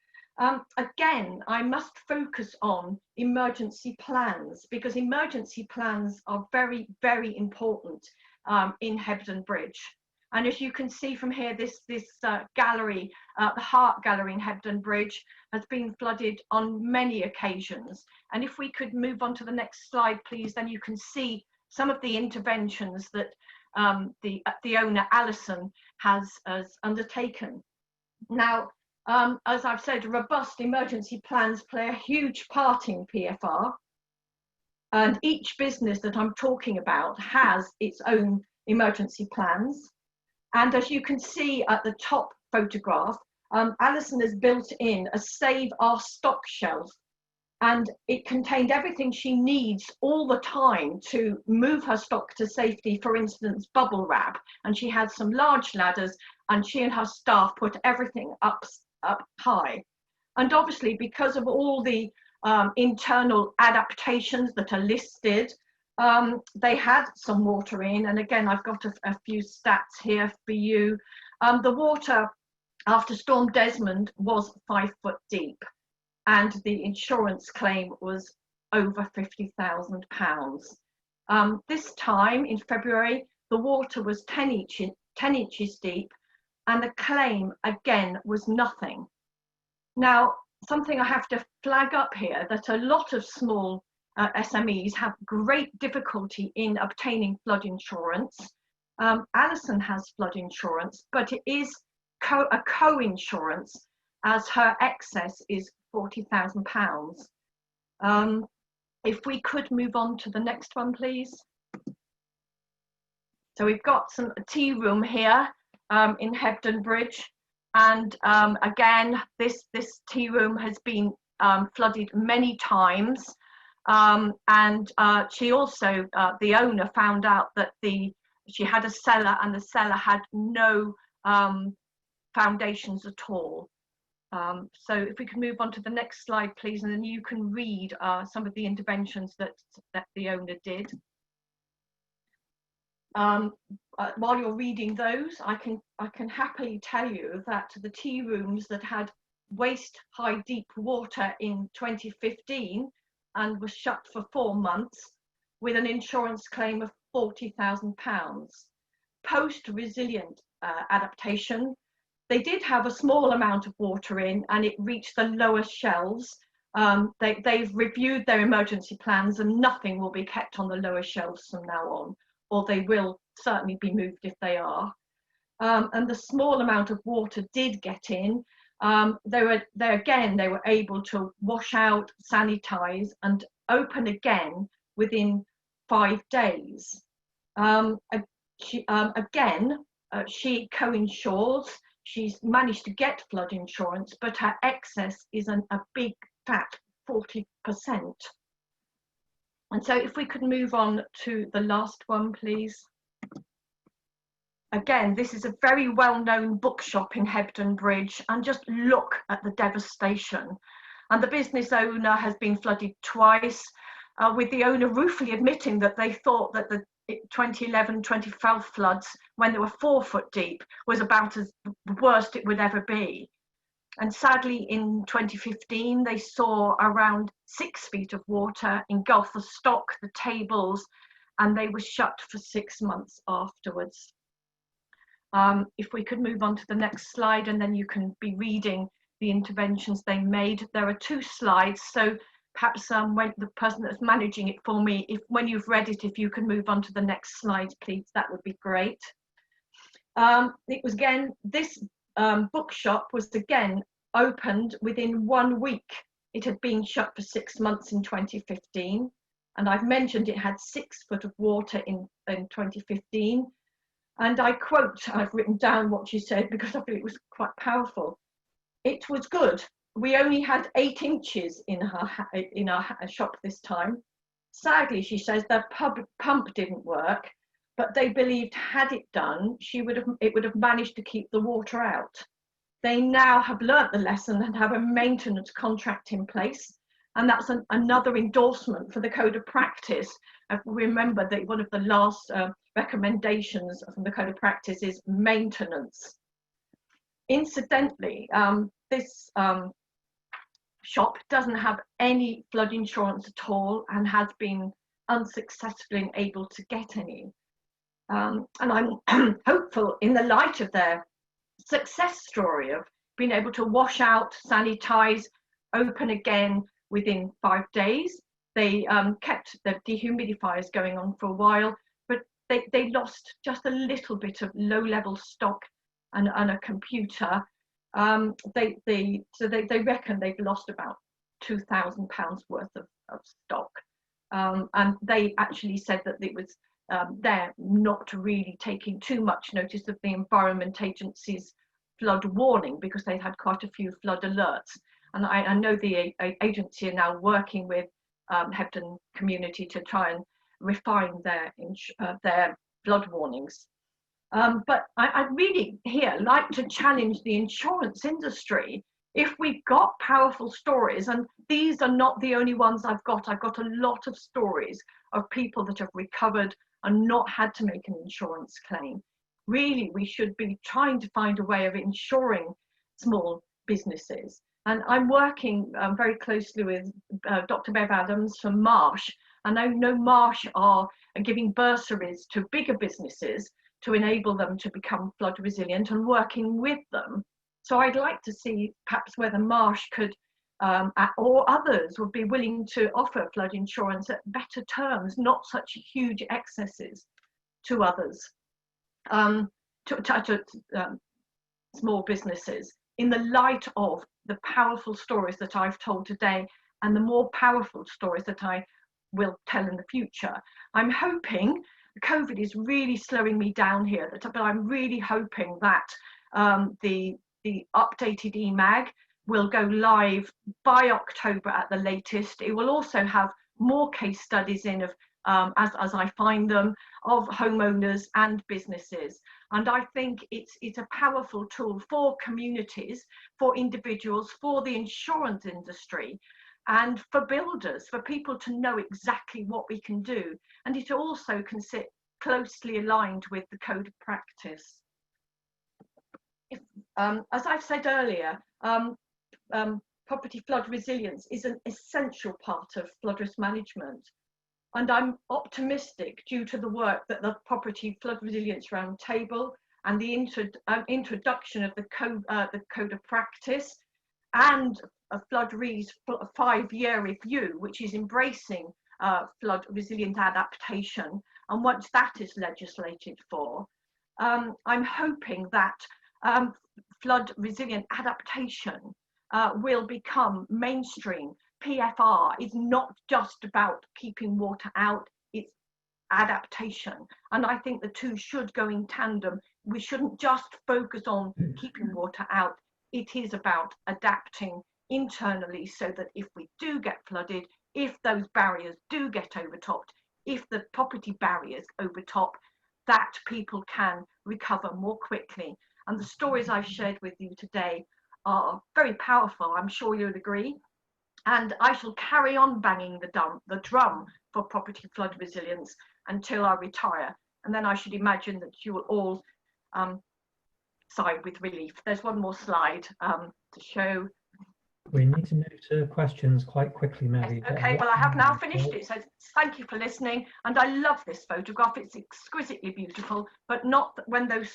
Again, I must focus on emergency plans, because emergency plans are very, very important in Hebden Bridge. And as you can see from here, this gallery, the Hart Gallery in Hebden Bridge, has been flooded on many occasions. And if we could move on to the next slide, please, then you can see some of the interventions that the owner, Alison, has undertaken. Now, as I've said, robust emergency plans play a huge part in PFR. And each business that I'm talking about has its own emergency plans. And as you can see at the top photograph, Alison has built in a Save Our Stock shelf, and it contained everything she needs all the time to move her stock to safety, for instance, bubble wrap. And she had some large ladders, and she and her staff put everything up high. And obviously, because of all the internal adaptations that are listed, they had some water in. And again, I've got a few stats here for you. The water after Storm Desmond was 5 foot deep, and the insurance claim was over £50,000. This time in February, the water was 10 inches deep, and the claim again was nothing. Now, something I have to flag up here, that a lot of small SMEs have great difficulty in obtaining flood insurance. Alison has flood insurance, but it is a co-insurance, as her excess is £40,000. If we could move on to the next one, please. So we've got a tea room here in Hebden Bridge, and again, this tea room has been flooded many times. And she also, the owner, found out that she had a cellar, and the cellar had no foundations at all. So if we can move on to the next slide, please, and then you can read some of the interventions that the owner did. While you're reading those, I can happily tell you that the tea rooms that had waist high deep water in 2015 and was shut for 4 months with an insurance claim of £40,000. Post resilient adaptation, they did have a small amount of water in, and it reached the lower shelves. They've reviewed their emergency plans, and nothing will be kept on the lower shelves from now on, or they will certainly be moved if they are. And the small amount of water did get in. They were able to wash out, sanitize, and open again within 5 days. She co-insures. She's managed to get flood insurance, but her excess is a big fat 40%. And so if we could move on to the last one, please. Again, this is a very well-known bookshop in Hebden Bridge, and just look at the devastation. And the business owner has been flooded twice, with the owner ruefully admitting that they thought that the 2011-2012 floods, when they were 4 foot deep, was about as worst it would ever be. And sadly, in 2015, they saw around 6 feet of water engulf the stock, the tables, and they were shut for 6 months afterwards. If we could move on to the next slide, and then you can be reading the interventions they made. There are 2 slides, so perhaps when the person that's managing it for me, when you've read it, if you can move on to the next slide, please, that would be great. It was again, this bookshop was again opened within 1 week It had been shut for 6 months in 2015. And I've mentioned it had 6 foot of water in 2015. And I quote, I've written down what she said because I feel it was quite powerful. It was good. We only had 8 inches in our shop this time. Sadly, she says, the pump didn't work, but they believed had it done, it would have managed to keep the water out. They now have learnt the lesson and have a maintenance contract in place. And that's another endorsement for the code of practice. Remember that one of the last recommendations from the code of practice is maintenance. Incidentally, this shop doesn't have any flood insurance at all and has been unsuccessfully able to get any. And I'm hopeful in the light of their success story of being able to wash out, sanitize, open again within 5 days. They kept the dehumidifiers going on for a while, but they lost just a little bit of low-level stock and a computer. They reckon they've lost about £2,000 worth of stock. And they actually said that it was they're not really taking too much notice of the Environment Agency's flood warning because they've had quite a few flood alerts. And I know the agency are now working with Hebden community to try and refine their flood warnings. But I'd really here like to challenge the insurance industry. If we've got powerful stories, and these are not the only ones I've got a lot of stories of people that have recovered and not had to make an insurance claim. Really, we should be trying to find a way of insuring small businesses. And I'm working very closely with Dr. Bev Adams from Marsh. And I know Marsh are giving bursaries to bigger businesses to enable them to become flood resilient and working with them. So I'd like to see perhaps whether Marsh could, or others would be willing to offer flood insurance at better terms, not such huge excesses to others, small businesses, in the light of the powerful stories that I've told today and the more powerful stories that I will tell in the future. I'm hoping, COVID is really slowing me down here, but I'm really hoping that the updated EMAG will go live by October at the latest. It will also have more case studies in of as I find them, of homeowners and businesses. And I think it's a powerful tool for communities, for individuals, for the insurance industry, and for builders, for people to know exactly what we can do. And it also can sit closely aligned with the code of practice. As I've said earlier, property flood resilience is an essential part of flood risk management. And I'm optimistic due to the work that the Property Flood Resilience Roundtable and the introduction of the code of practice and a Flood Re's 5-year review, which is embracing flood resilient adaptation. And once that is legislated for, I'm hoping that flood resilient adaptation will become mainstream. PFR is not just about keeping water out, it's adaptation. And I think the two should go in tandem. We shouldn't just focus on keeping water out. It is about adapting internally so that if we do get flooded, if those barriers do get overtopped, if the property barriers overtop, that people can recover more quickly. And the stories I've shared with you today are very powerful, I'm sure you'll agree. And I shall carry on banging the drum for property flood resilience until I retire. And then I should imagine that you will all sigh with relief. There's one more slide to show. We need to move to questions quite quickly, Mary. Yes, okay, well, I have now finished it. So thank you for listening. And I love this photograph. It's exquisitely beautiful, but not when those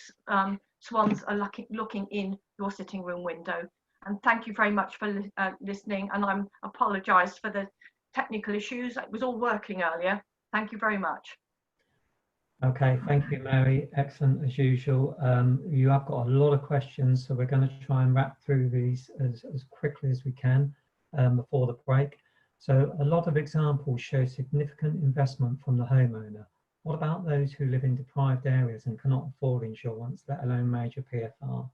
swans are looking in your sitting room window. And thank you very much for listening. And I apologise for the technical issues. It was all working earlier. Thank you very much. Okay, thank you, Mary. Excellent as usual. You have got a lot of questions, so we're going to try and wrap through these as quickly as we can. before the break. So a lot of examples show significant investment from the homeowner. What about those who live in deprived areas and cannot afford insurance, let alone major PFR?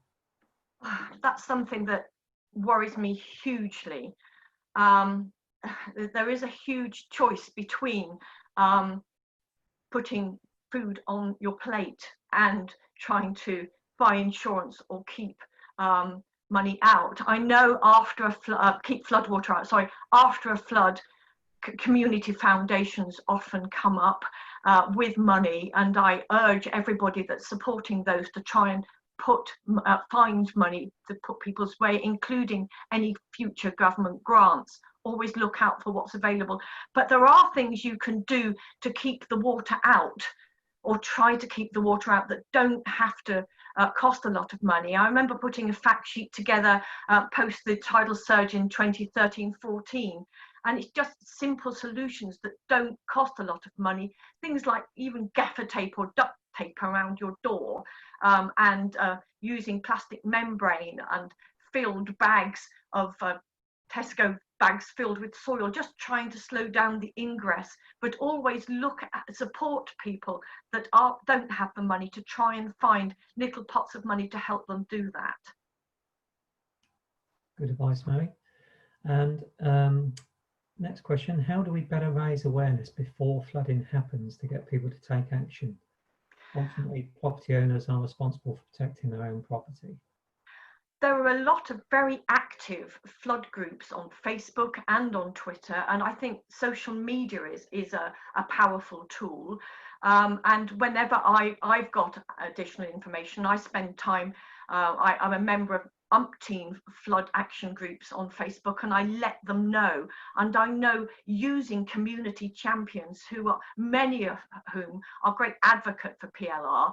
That's something that worries me hugely. There is a huge choice between putting food on your plate and trying to buy insurance or keep money out. I know after a flood, keep floodwater out, sorry, after a flood, community foundations often come up with money, and I urge everybody that's supporting those to try and find money to put people's way, including any future government grants. Always look out for what's available. But there are things you can do to keep the water out, or try to keep the water out, that don't have to cost a lot of money. I remember putting a fact sheet together post the tidal surge in 2013-14, and it's just simple solutions that don't cost a lot of money. Things like even gaffer tape or duct tape around your door, and using plastic membrane and filled bags of Tesco bags filled with soil, just trying to slow down the ingress, but always look at, support people that don't have the money, to try and find little pots of money to help them do that. Good advice, Mary. And next question, how do we better raise awareness before flooding happens to get people to take action? Ultimately, property owners are responsible for protecting their own property. There are a lot of very active flood groups on Facebook and on Twitter, and I think social media is a powerful tool. And whenever I've got additional information, I spend time, I'm a member of umpteen flood action groups on Facebook, and I let them know. And I know using community champions, who are many of whom are great advocates for PLR,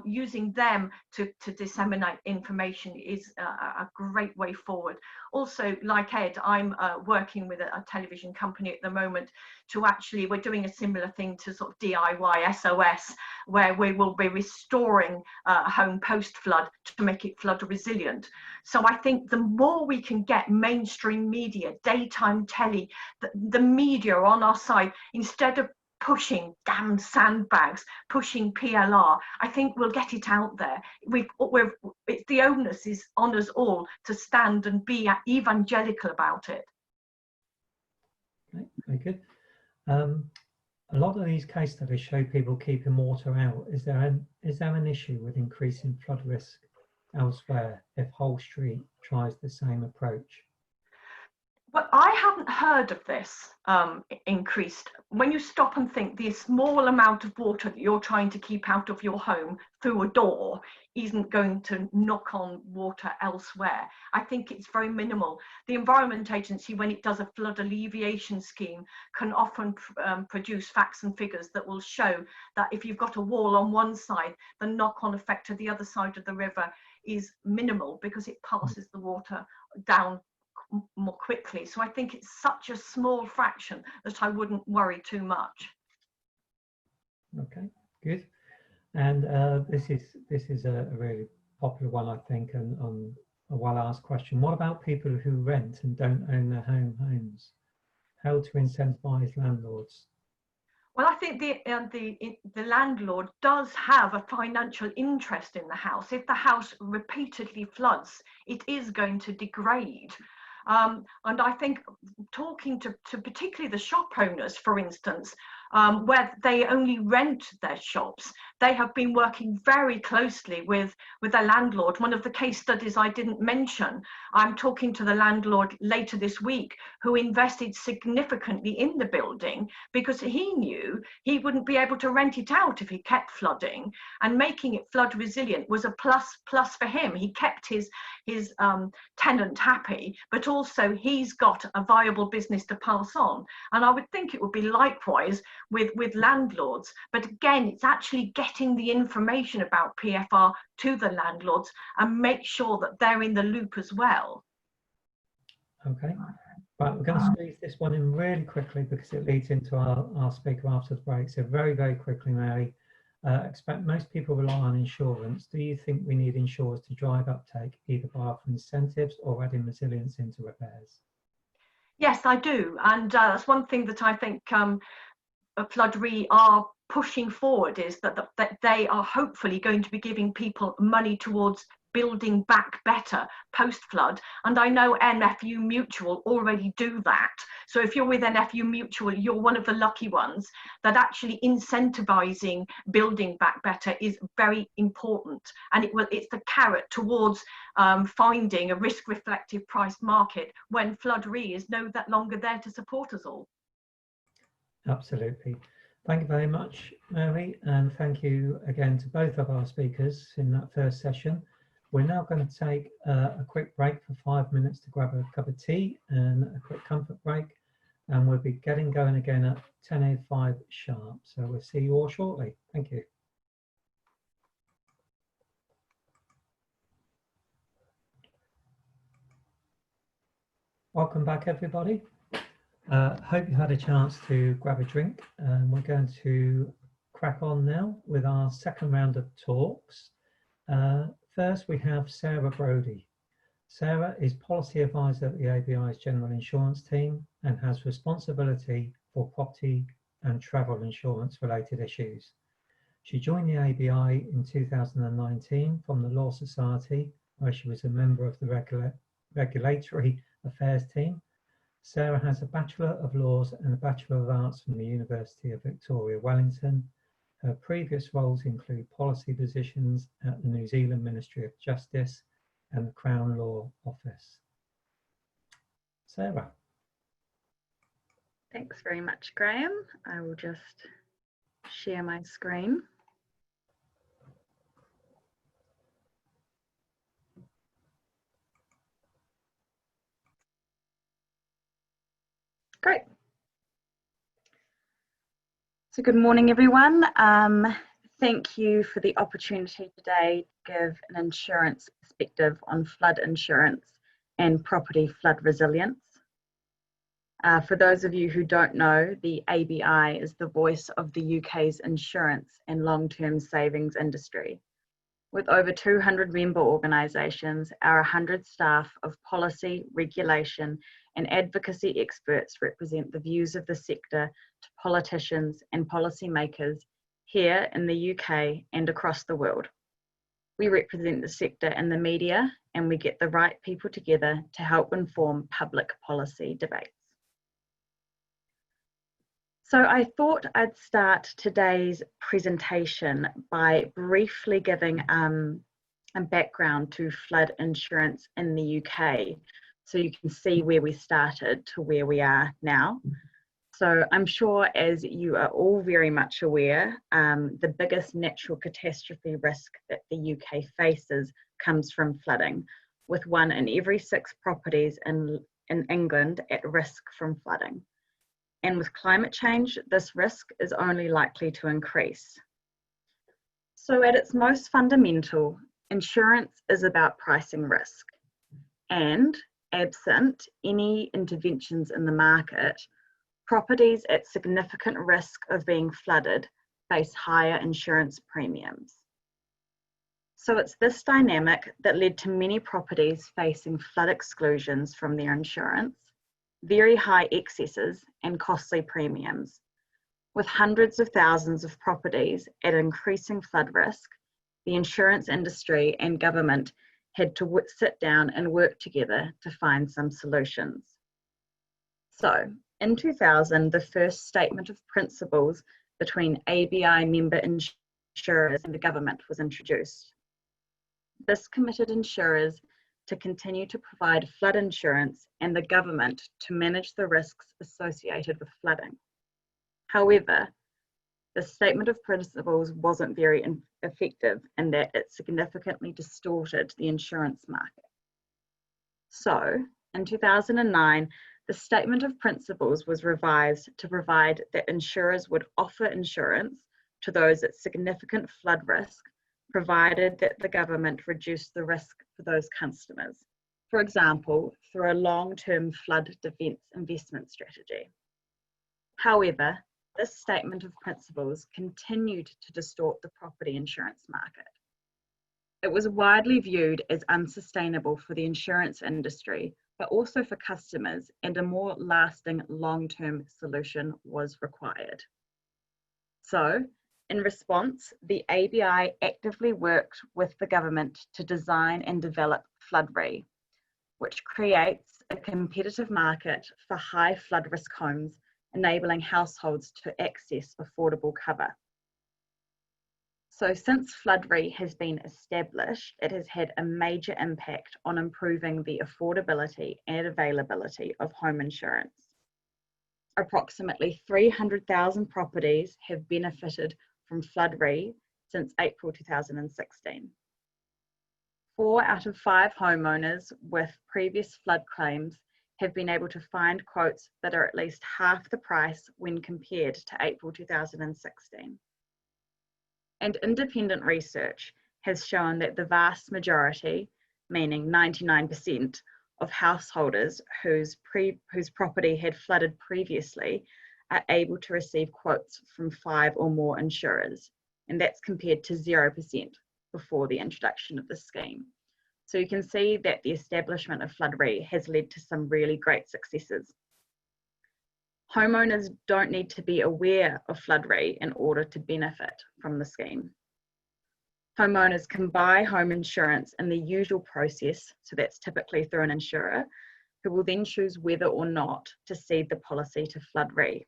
using them to disseminate information is a great way forward. Also, like Ed, I'm working with a television company at the moment to actually, we're doing a similar thing to sort of DIY SOS, where we will be restoring a home post flood to make it flood resilient. So I think the more we can get mainstream media, daytime telly, the media on our side, instead of pushing damn sandbags, pushing PLR, I think we'll get it out there. It's the onus is on us all to stand and be evangelical about it. Okay, very good. A lot of these case studies show people keeping water out. Is there an issue with increasing flood risk elsewhere if Hull Street tries the same approach? Well, I haven't heard of this increased. When you stop and think, the small amount of water that you're trying to keep out of your home through a door isn't going to knock on water elsewhere. I think it's very minimal. The Environment Agency, when it does a flood alleviation scheme, can often produce facts and figures that will show that if you've got a wall on one side, the knock-on effect to the other side of the river is minimal, because it passes the water down more quickly. So I think it's such a small fraction that I wouldn't worry too much. Okay, good. And this is a really popular one, I think, and a well-asked question. What about people who rent and don't own their homes? How to incentivize landlords? Well, I think the landlord does have a financial interest in the house. If the house repeatedly floods, it is going to degrade. And I think talking to particularly the shop owners, for instance, where they only rent their shops, they have been working very closely with the landlord. One of the case studies I didn't mention, I'm talking to the landlord later this week, who invested significantly in the building because he knew he wouldn't be able to rent it out if he kept flooding, and making it flood resilient was a plus for him. He kept his tenant happy, but also he's got a viable business to pass on. And I would think it would be likewise with landlords. But again, it's actually getting the information about PFR to the landlords and make sure that they're in the loop as well. Okay, right, we're going to squeeze this one in really quickly because it leads into our speaker after the break. So very quickly, Mary, expect most people rely on insurance. Do you think we need insurers to drive uptake, either by offering incentives or adding resilience into repairs? Yes, I do. And that's one thing that I think Flood Re are pushing forward, is that they are hopefully going to be giving people money towards building back better post-flood. And I know NFU Mutual already do that. So if you're with NFU Mutual, you're one of the lucky ones that actually incentivizing building back better is very important. And it's the carrot towards finding a risk-reflective price market when Flood Re is no longer there to support us all. Absolutely. Thank you very much, Mary, and thank you again to both of our speakers in that first session. We're now going to take a quick break for 5 minutes to grab a cup of tea and a quick comfort break, and we'll be getting going again at 10:05 sharp. So we'll see you all shortly. Thank you. Welcome back, everybody. Hope you had a chance to grab a drink. We're going to crack on now with our second round of talks. First, we have Sarah Brodie. Sarah is Policy Advisor at the ABI's General Insurance team and has responsibility for property and travel insurance related issues. She joined the ABI in 2019 from the Law Society, where she was a member of the Regulatory Affairs team. Sarah has a Bachelor of Laws and a Bachelor of Arts from the University of Victoria, Wellington. Her previous roles include policy positions at the New Zealand Ministry of Justice and the Crown Law Office. Sarah. Thanks very much, Graham. I will just share my screen. Great. So good morning, everyone. Thank you for the opportunity today to give an insurance perspective on flood insurance and property flood resilience. For those of you who don't know, the ABI is the voice of the UK's insurance and long-term savings industry. With over 200 member organisations, our 100 staff of policy, regulation and advocacy experts represent the views of the sector to politicians and policymakers here in the UK and across the world. We represent the sector in the media, and we get the right people together to help inform public policy debates. So I thought I'd start today's presentation by briefly giving a background to flood insurance in the UK, so you can see where we started to where we are now. So I'm sure, as you are all very much aware, the biggest natural catastrophe risk that the UK faces comes from flooding, with 1 in every 6 properties in England at risk from flooding. And with climate change, this risk is only likely to increase. So at its most fundamental, insurance is about pricing risk. And absent any interventions in the market, properties at significant risk of being flooded face higher insurance premiums. So it's this dynamic that led to many properties facing flood exclusions from their insurance, very high excesses and costly premiums. With hundreds of thousands of properties at increasing flood risk, the insurance industry and government had to sit down and work together to find some solutions. So, in 2000, the first statement of principles between ABI member insurers and the government was introduced. This committed insurers to continue to provide flood insurance and the government to manage the risks associated with flooding. However, the statement of principles wasn't very effective in that it significantly distorted the insurance market. So, in 2009, the statement of principles was revised to provide that insurers would offer insurance to those at significant flood risk, provided that the government reduced the risk for those customers, for example, through a long-term flood defence investment strategy. However, this statement of principles continued to distort the property insurance market. It was widely viewed as unsustainable for the insurance industry but also for customers, and a more lasting long-term solution was required. So, in response, the ABI actively worked with the government to design and develop Flood Re, which creates a competitive market for high flood risk homes, enabling households to access affordable cover. So since Flood Re has been established, it has had a major impact on improving the affordability and availability of home insurance. Approximately 300,000 properties have benefited from Flood Re since April 2016. 4 out of 5 homeowners with previous flood claims have been able to find quotes that are at least half the price when compared to April 2016. And independent research has shown that the vast majority, meaning 99% of householders whose property had flooded previously, are able to receive quotes from 5 or more insurers, and that's compared to 0% before the introduction of the scheme. So you can see that the establishment of Flood Re has led to some really great successes. Homeowners don't need to be aware of Flood Re in order to benefit from the scheme. Homeowners can buy home insurance in the usual process, so that's typically through an insurer, who will then choose whether or not to cede the policy to Flood Re.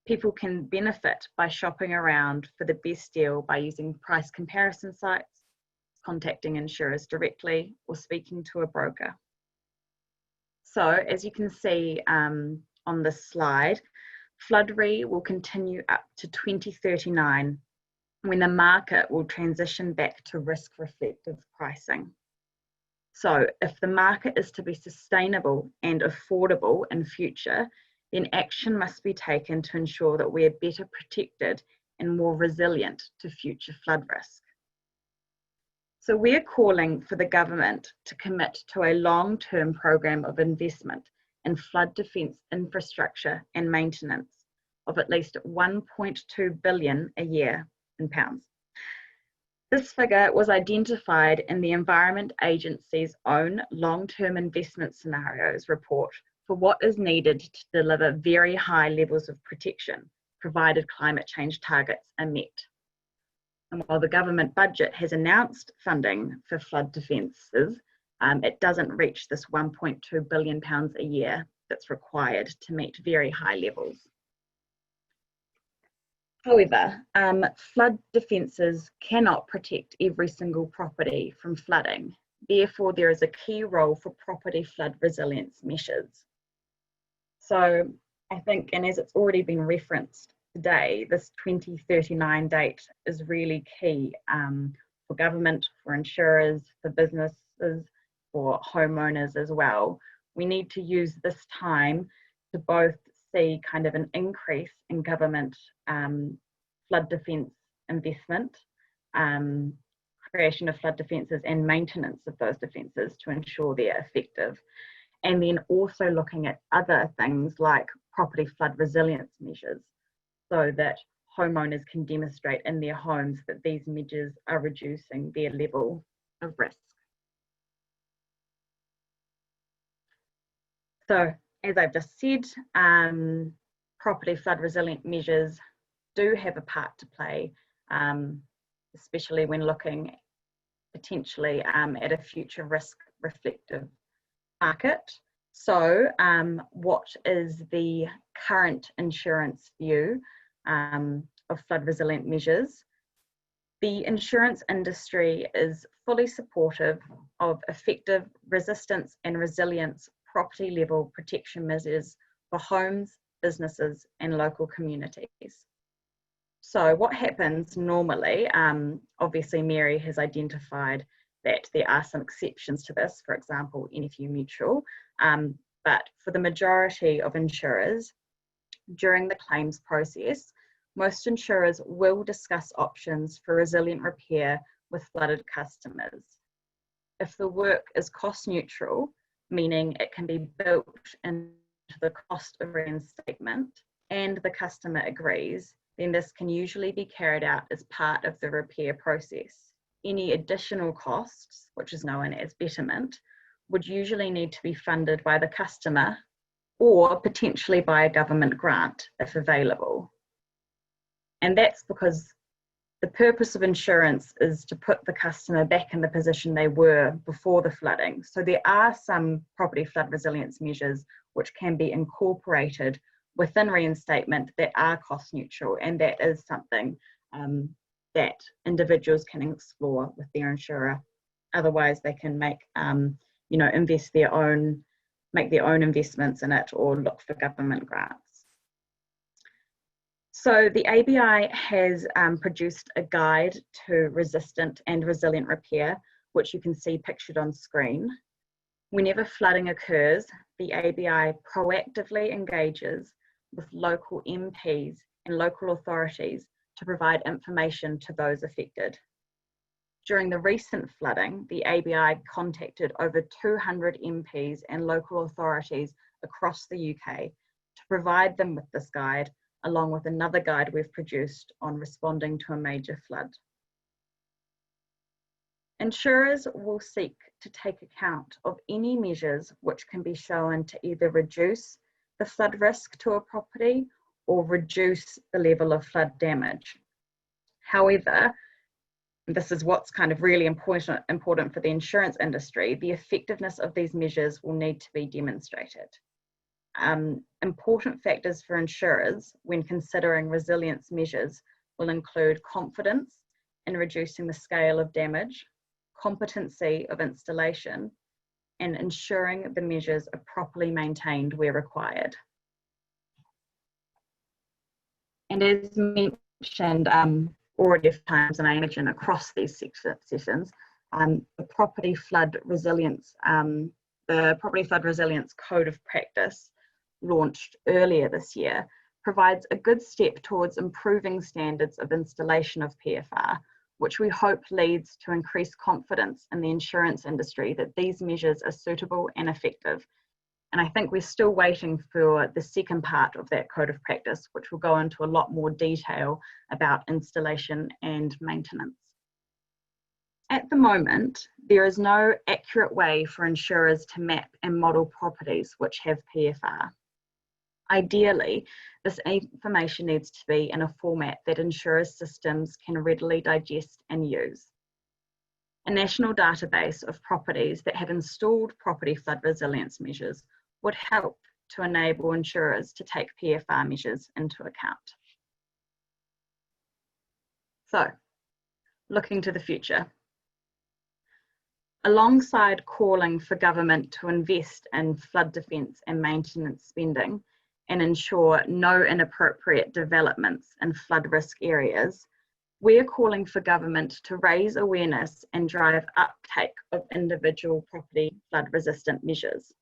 People can benefit by shopping around for the best deal by using price comparison sites, contacting insurers directly, or speaking to a broker. So as you can see on this slide, Flood Re will continue up to 2039, when the market will transition back to risk-reflective pricing. So if the market is to be sustainable and affordable in future, then action must be taken to ensure that we are better protected and more resilient to future flood risk. So we're calling for the government to commit to a long-term program of investment in flood defence infrastructure and maintenance of at least 1.2 billion a year in pounds. This figure was identified in the Environment Agency's own long-term investment scenarios report for what is needed to deliver very high levels of protection, provided climate change targets are met. And while the government budget has announced funding for flood defences, it doesn't reach this 1.2 billion pounds a year that's required to meet very high levels. However, flood defences cannot protect every single property from flooding. Therefore, there is a key role for property flood resilience measures. So I think, and as it's already been referenced today, this 2039 date is really key for government, for insurers, for businesses, for homeowners as well. We need to use this time to both see kind of an increase in government flood defence investment, creation of flood defences and maintenance of those defences to ensure they're effective. And then also looking at other things like property flood resilience measures, so that homeowners can demonstrate in their homes that these measures are reducing their level of risk. So, as I've just said, property flood resilient measures do have a part to play, especially when looking potentially at a future risk reflective market. So what is the current insurance view of flood resilient measures? The insurance industry is fully supportive of effective resistance and resilience property level protection measures for homes, businesses and local communities. So what happens normally, obviously Mary has identified that there are some exceptions to this, for example, NFU Mutual, but for the majority of insurers, during the claims process, most insurers will discuss options for resilient repair with flooded customers. If the work is cost neutral, meaning it can be built into the cost of reinstatement, and the customer agrees, then this can usually be carried out as part of the repair process. Any additional costs, which is known as betterment, would usually need to be funded by the customer or potentially by a government grant if available. And that's because the purpose of insurance is to put the customer back in the position they were before the flooding. So there are some property flood resilience measures which can be incorporated within reinstatement that are cost neutral, and that is something that individuals can explore with their insurer. Otherwise, they can make, make their own investments in it or look for government grants. So the ABI has produced a guide to resistant and resilient repair, which you can see pictured on screen. Whenever flooding occurs, the ABI proactively engages with local MPs and local authorities to provide information to those affected. During the recent flooding, the ABI contacted over 200 MPs and local authorities across the UK to provide them with this guide, along with another guide we've produced on responding to a major flood. Insurers will seek to take account of any measures which can be shown to either reduce the flood risk to a property or reduce the level of flood damage. However, this is what's kind of really important for the insurance industry, the effectiveness of these measures will need to be demonstrated. Important factors for insurers when considering resilience measures will include confidence in reducing the scale of damage, competency of installation, and ensuring the measures are properly maintained where required. And as mentioned already a few times, and I imagine across these sessions, the Property Flood Resilience Code of Practice, launched earlier this year, provides a good step towards improving standards of installation of PFR, which we hope leads to increased confidence in the insurance industry that these measures are suitable and effective. And I think we're still waiting for the second part of that code of practice, which will go into a lot more detail about installation and maintenance. At the moment, there is no accurate way for insurers to map and model properties which have PFR. Ideally, this information needs to be in a format that insurers' systems can readily digest and use. A national database of properties that have installed property flood resilience measures would help to enable insurers to take PFR measures into account. So, looking to the future. Alongside calling for government to invest in flood defence and maintenance spending and ensure no inappropriate developments in flood risk areas, we're calling for government to raise awareness and drive uptake of individual property flood resistant measures.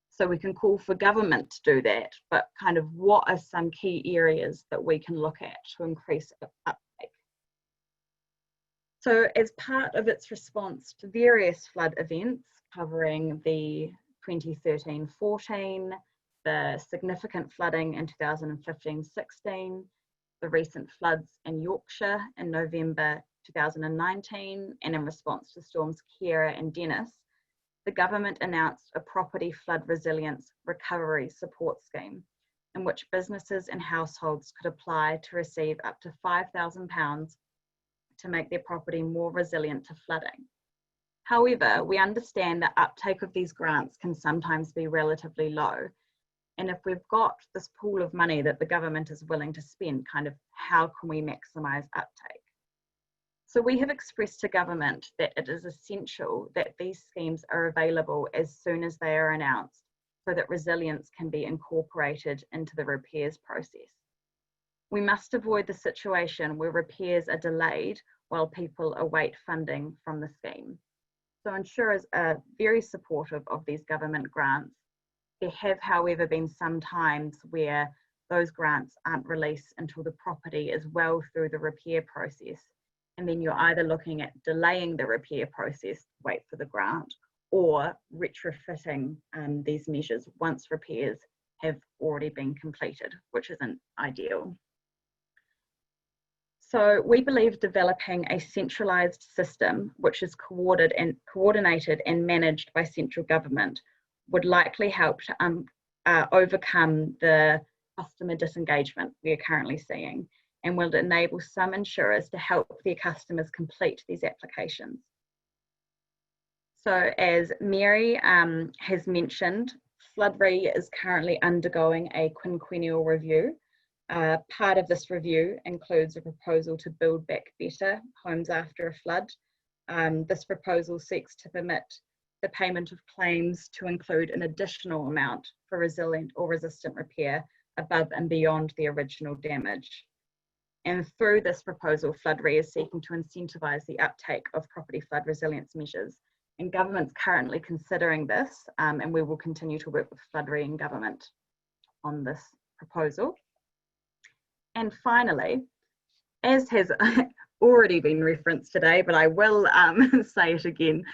So we can call for government to do that, but kind of what are some key areas that we can look at to increase uptake? So as part of its response to various flood events covering the 2013-14, the significant flooding in 2015-16, the recent floods in Yorkshire in November 2019, and in response to storms Ciara and Dennis, the government announced a property flood resilience recovery support scheme in which businesses and households could apply to receive up to £5,000 to make their property more resilient to flooding. However, we understand that uptake of these grants can sometimes be relatively low. And if we've got this pool of money that the government is willing to spend, kind of how can we maximise uptake? So we have expressed to government that it is essential that these schemes are available as soon as they are announced so that resilience can be incorporated into the repairs process. We must avoid the situation where repairs are delayed while people await funding from the scheme. So insurers are very supportive of these government grants. There have, however, been some times where those grants aren't released until the property is well through the repair process. And then you're either looking at delaying the repair process, wait for the grant, or retrofitting these measures once repairs have already been completed, which isn't ideal. So we believe developing a centralised system which is coordinated and managed by central government would likely help to overcome the customer disengagement we are currently seeing, and will enable some insurers to help their customers complete these applications. So as Mary has mentioned, FloodRe is currently undergoing a quinquennial review. Part of this review includes a proposal to build back better homes after a flood. This proposal seeks to permit the payment of claims to include an additional amount for resilient or resistant repair above and beyond the original damage. And through this proposal, FloodRe is seeking to incentivise the uptake of property flood resilience measures. And government's currently considering this, and we will continue to work with FloodRe and government on this proposal. And finally, as has already been referenced today, but I will say it again,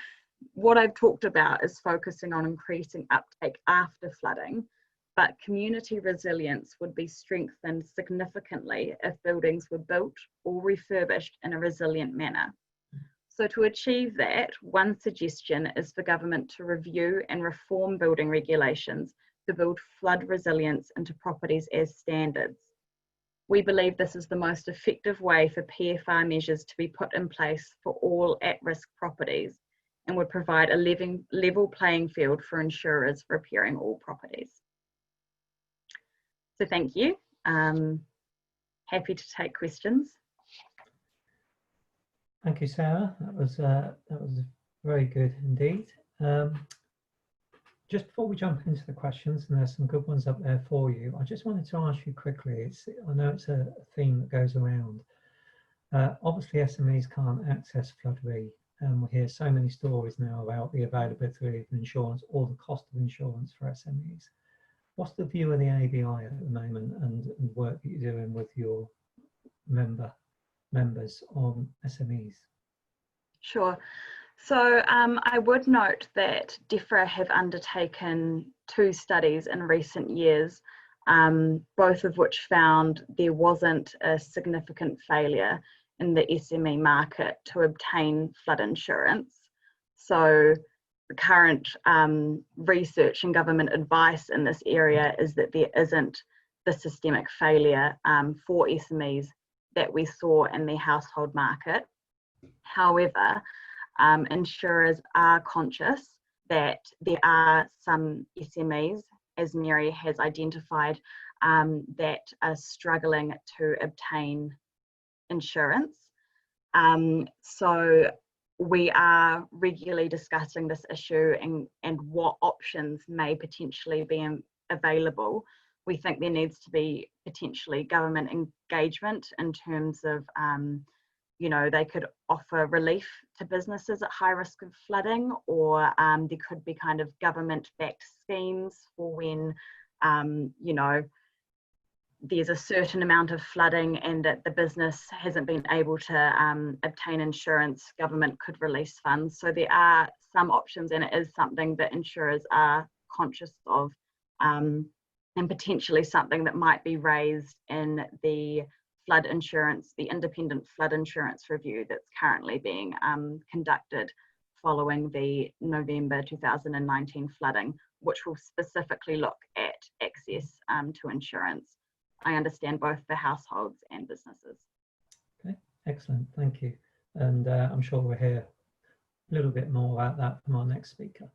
what I've talked about is focusing on increasing uptake after flooding, but community resilience would be strengthened significantly if buildings were built or refurbished in a resilient manner. So to achieve that, one suggestion is for government to review and reform building regulations to build flood resilience into properties as standards. We believe this is the most effective way for PFR measures to be put in place for all at-risk properties, and would provide a level playing field for insurers repairing all properties. So thank you. Happy to take questions. Thank you, Sarah. That was very good indeed. Just before we jump into the questions, and there's some good ones up there for you, I just wanted to ask you quickly, I know it's a theme that goes around. Obviously SMEs can't access FloodRe, and we hear so many stories now about the availability of insurance or the cost of insurance for SMEs. What's the view of the ABI at the moment, and work that you're doing with your members on SMEs? Sure. So I would note that DEFRA have undertaken 2 studies in recent years, both of which found there wasn't a significant failure in the SME market to obtain flood insurance. So the current research and government advice in this area is that there isn't the systemic failure for SMEs that we saw in the household market. However, insurers are conscious that there are some SMEs, as Mary has identified, that are struggling to obtain insurance. So we are regularly discussing this issue and what options may potentially be available. We think there needs to be potentially government engagement in terms of you know, they could offer relief to businesses at high risk of flooding, or there could be kind of government-backed schemes for when, you know, there's a certain amount of flooding and that the business hasn't been able to obtain insurance, government could release funds. So there are some options, and it is something that insurers are conscious of, and potentially something that might be raised in the flood insurance, the independent flood insurance review that's currently being conducted following the November 2019 flooding, which will specifically look at access to insurance. I understand both for households and businesses. Okay, excellent, thank you. And I'm sure we'll hear a little bit more about that from our next speaker.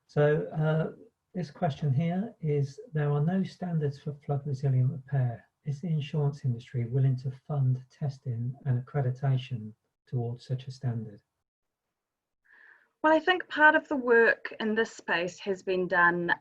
So this question here is, there are no standards for flood resilient repair. Is the insurance industry willing to fund testing and accreditation towards such a standard? Well, I think part of the work in this space has been done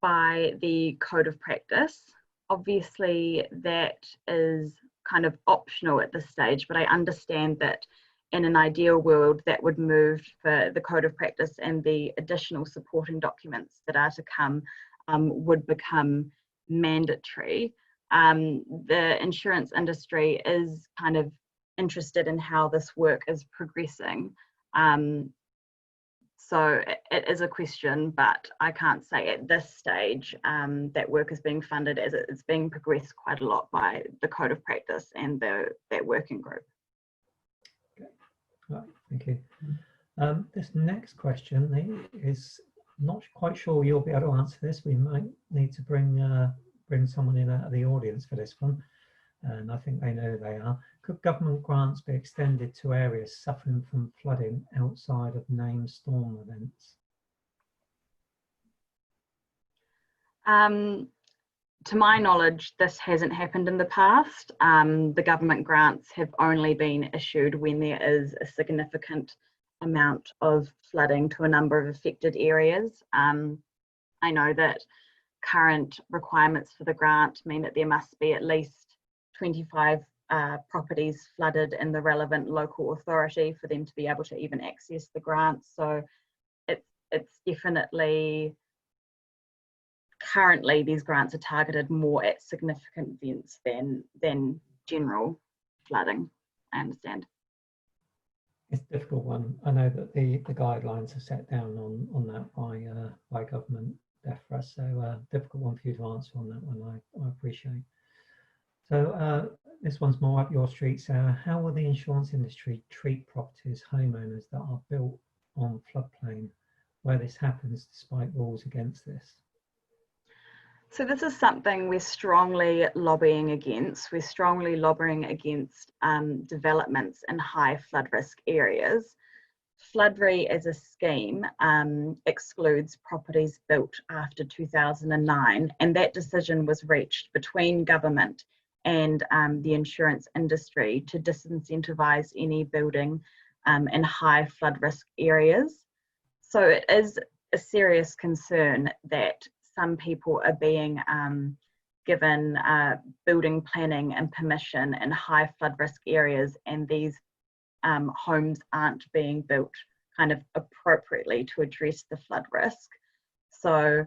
by the Code of Practice. Obviously, that is kind of optional at this stage, but I understand that in an ideal world that would move for the Code of Practice, and the additional supporting documents that are to come would become mandatory. The insurance industry is kind of interested in how this work is progressing. So it is a question, but I can't say at this stage that work is being funded, as it's being progressed quite a lot by the Code of Practice and that working group. Okay. Right, thank you. This next question is not quite sure you'll be able to answer this. We might need to bring someone in out of the audience for this one, and I think they know who they are. Could government grants be extended to areas suffering from flooding outside of named storm events? To my knowledge, this hasn't happened in the past. The government grants have only been issued when there is a significant amount of flooding to a number of affected areas. I know that current requirements for the grant mean that there must be at least 25 properties flooded in the relevant local authority for them to be able to even access the grant. So it's definitely, currently these grants are targeted more at significant events than general flooding, I understand. It's a difficult one. I know that the guidelines are set down on that by government DEFRA, so difficult one for you to answer on that one, I appreciate. So this one's more up your street, Sarah. How will the insurance industry treat properties, homeowners that are built on floodplain where this happens despite rules against this? So this is something we're strongly lobbying against. We're strongly lobbying against developments in high flood risk areas. Flood-re as a scheme excludes properties built after 2009, and that decision was reached between government and the insurance industry to disincentivise any building in high flood risk areas. So it is a serious concern that some people are being given building planning and permission in high flood risk areas, and these homes aren't being built kind of appropriately to address the flood risk. So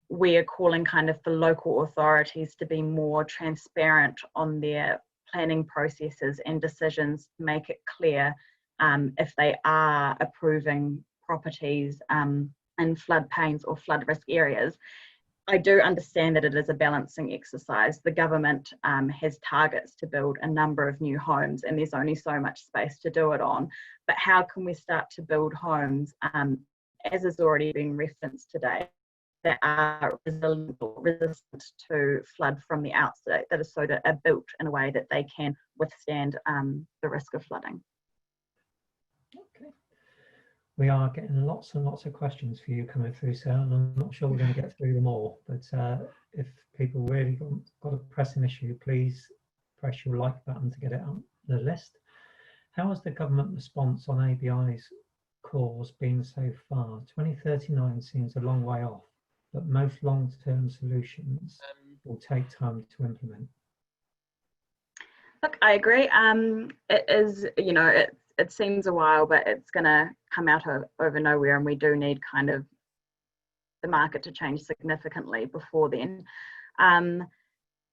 we are calling kind of for local authorities to be more transparent on their planning processes and decisions to make it clear if they are approving properties in floodplains or flood risk areas. I do understand that it is a balancing exercise. The government has targets to build a number of new homes, and there's only so much space to do it on. But how can we start to build homes, as is already being referenced today, that are resilient or resistant to flood from the outset, that is so that are built in a way that they can withstand the risk of flooding? Okay. We are getting lots and lots of questions for you coming through, Sarah, and I'm not sure we're going to get through them all, but if people really got a pressing issue, please press your like button to get it on the list. How has the government response on ABI's cause been so far? 2039 seems a long way off, but most long-term solutions will take time to implement. Look, I agree. It is, you know, it seems a while, but it's going to come out over nowhere, and we do need kind of the market to change significantly before then.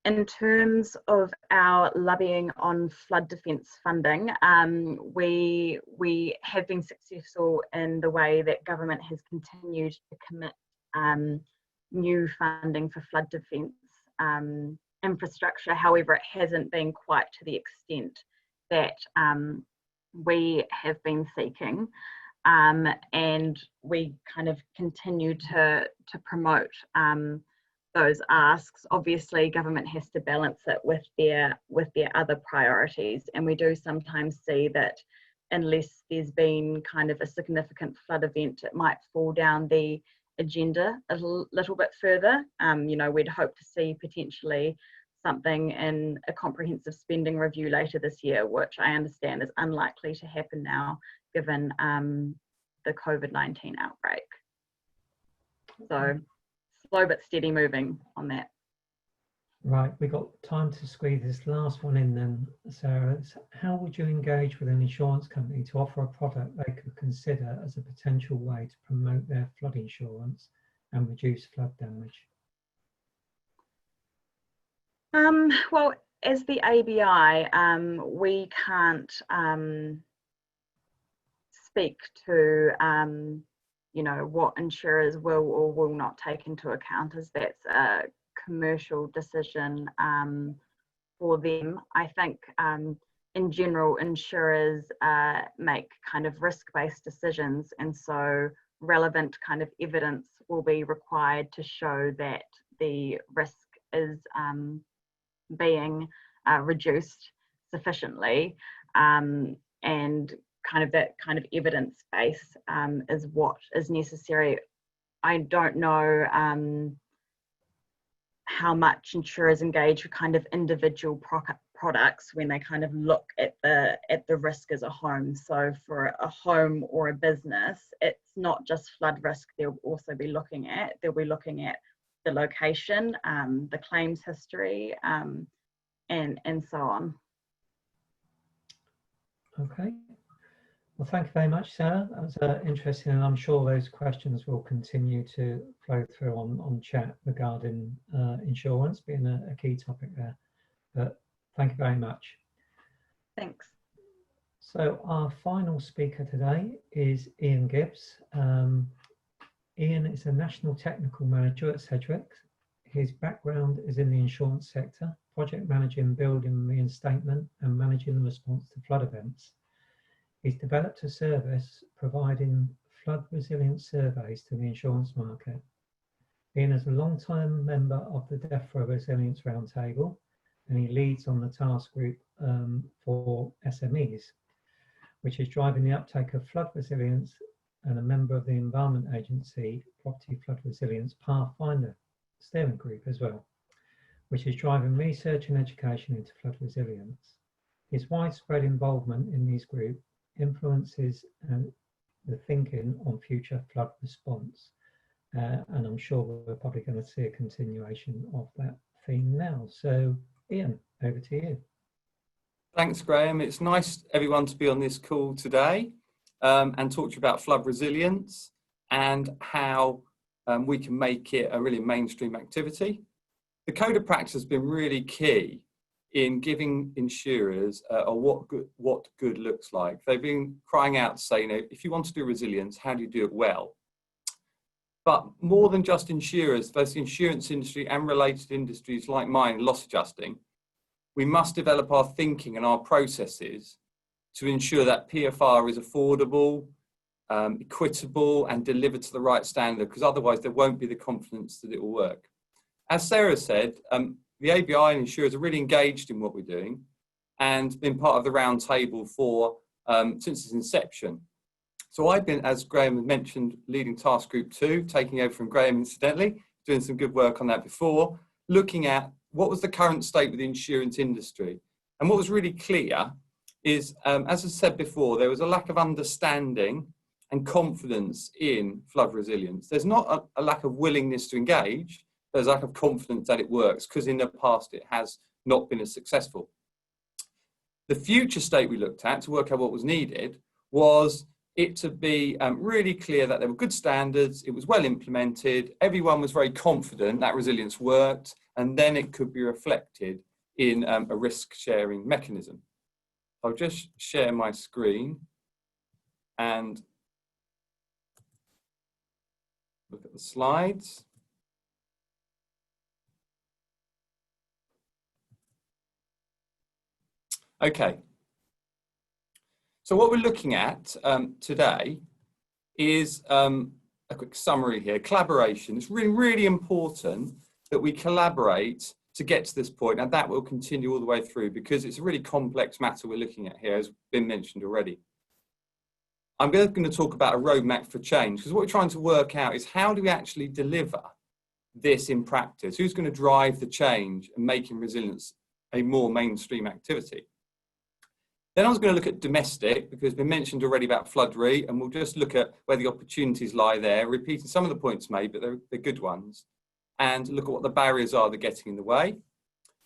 In terms of our lobbying on flood defence funding, we have been successful in the way that government has continued to commit new funding for flood defence infrastructure. However, it hasn't been quite to the extent that we have been seeking, and we kind of continue to promote those asks. Obviously, government has to balance it with their other priorities, and we do sometimes see that unless there's been kind of a significant flood event, it might fall down the agenda a little bit further. You know, we'd hope to see potentially something in a comprehensive spending review later this year, which I understand is unlikely to happen now given the COVID-19 outbreak. So slow but steady moving on that. Right, we've got time to squeeze this last one in then, Sarah. How would you engage with an insurance company to offer a product they could consider as a potential way to promote their flood insurance and reduce flood damage? Well, as the ABI, we can't speak to you know, what insurers will or will not take into account, as that's a commercial decision for them. I think in general, insurers make kind of risk-based decisions, and so relevant kind of evidence will be required to show that the risk is being reduced sufficiently, and kind of that kind of evidence base is what is necessary. I don't know how much insurers engage with kind of individual products when they kind of look at the risk as a home. So for a home or a business, it's not just flood risk they'll also be looking at. They'll be looking at the location, the claims history, and so on. Okay. Well, thank you very much, Sarah. That was interesting, and I'm sure those questions will continue to flow through on chat regarding insurance being a key topic there. But thank you very much. Thanks. So our final speaker today is Ian Gibbs. Ian is a National Technical Manager at Sedgwick. His background is in the insurance sector, project managing, building reinstatement and managing the response to flood events. He's developed a service providing flood resilience surveys to the insurance market. Ian is a long-time member of the Death Row Resilience Roundtable, and he leads on the task group for SMEs, which is driving the uptake of flood resilience, and a member of the Environment Agency Property Flood Resilience Pathfinder steering group as well, which is driving research and education into flood resilience. His widespread involvement in these groups influences the thinking on future flood response. And I'm sure we're probably going to see a continuation of that theme now. So Ian, over to you. Thanks, Graham. It's nice, everyone, to be on this call today and talk to you about flood resilience and how we can make it a really mainstream activity. The code of practice has been really key in giving insurers what good looks like. They've been crying out to say, you know, if you want to do resilience, how do you do it well? But more than just insurers, both the insurance industry and related industries like mine, loss adjusting, we must develop our thinking and our processes to ensure that PFR is affordable, equitable and delivered to the right standard, because otherwise there won't be the confidence that it will work. As Sarah said, the ABI and insurers are really engaged in what we're doing and been part of the round table for since its inception. So I've been, as Graham mentioned, leading Task Group 2, taking over from Graham incidentally, doing some good work on that before, looking at what was the current state with the insurance industry. And what was really clear is, as I said before, there was a lack of understanding and confidence in flood resilience. There's not a lack of willingness to engage, there's a lack of confidence that it works, because in the past it has not been as successful. The future state we looked at to work out what was needed was it to be really clear that there were good standards, it was well implemented, everyone was very confident that resilience worked, and then it could be reflected in a risk sharing mechanism. I'll just share my screen and look at the slides. Okay, so what we're looking at today is a quick summary here. Collaboration. It's really, really important that we collaborate to get to this point, and that will continue all the way through because it's a really complex matter we're looking at here, as been mentioned already. I'm going to talk about a roadmap for change, because what we're trying to work out is how do we actually deliver this in practice? Who's going to drive the change and making resilience a more mainstream activity? Then I was going to look at domestic, because it's been mentioned already about flood re, and we'll just look at where the opportunities lie there, repeating some of the points made, but they're good ones, and look at what the barriers are that are getting in the way.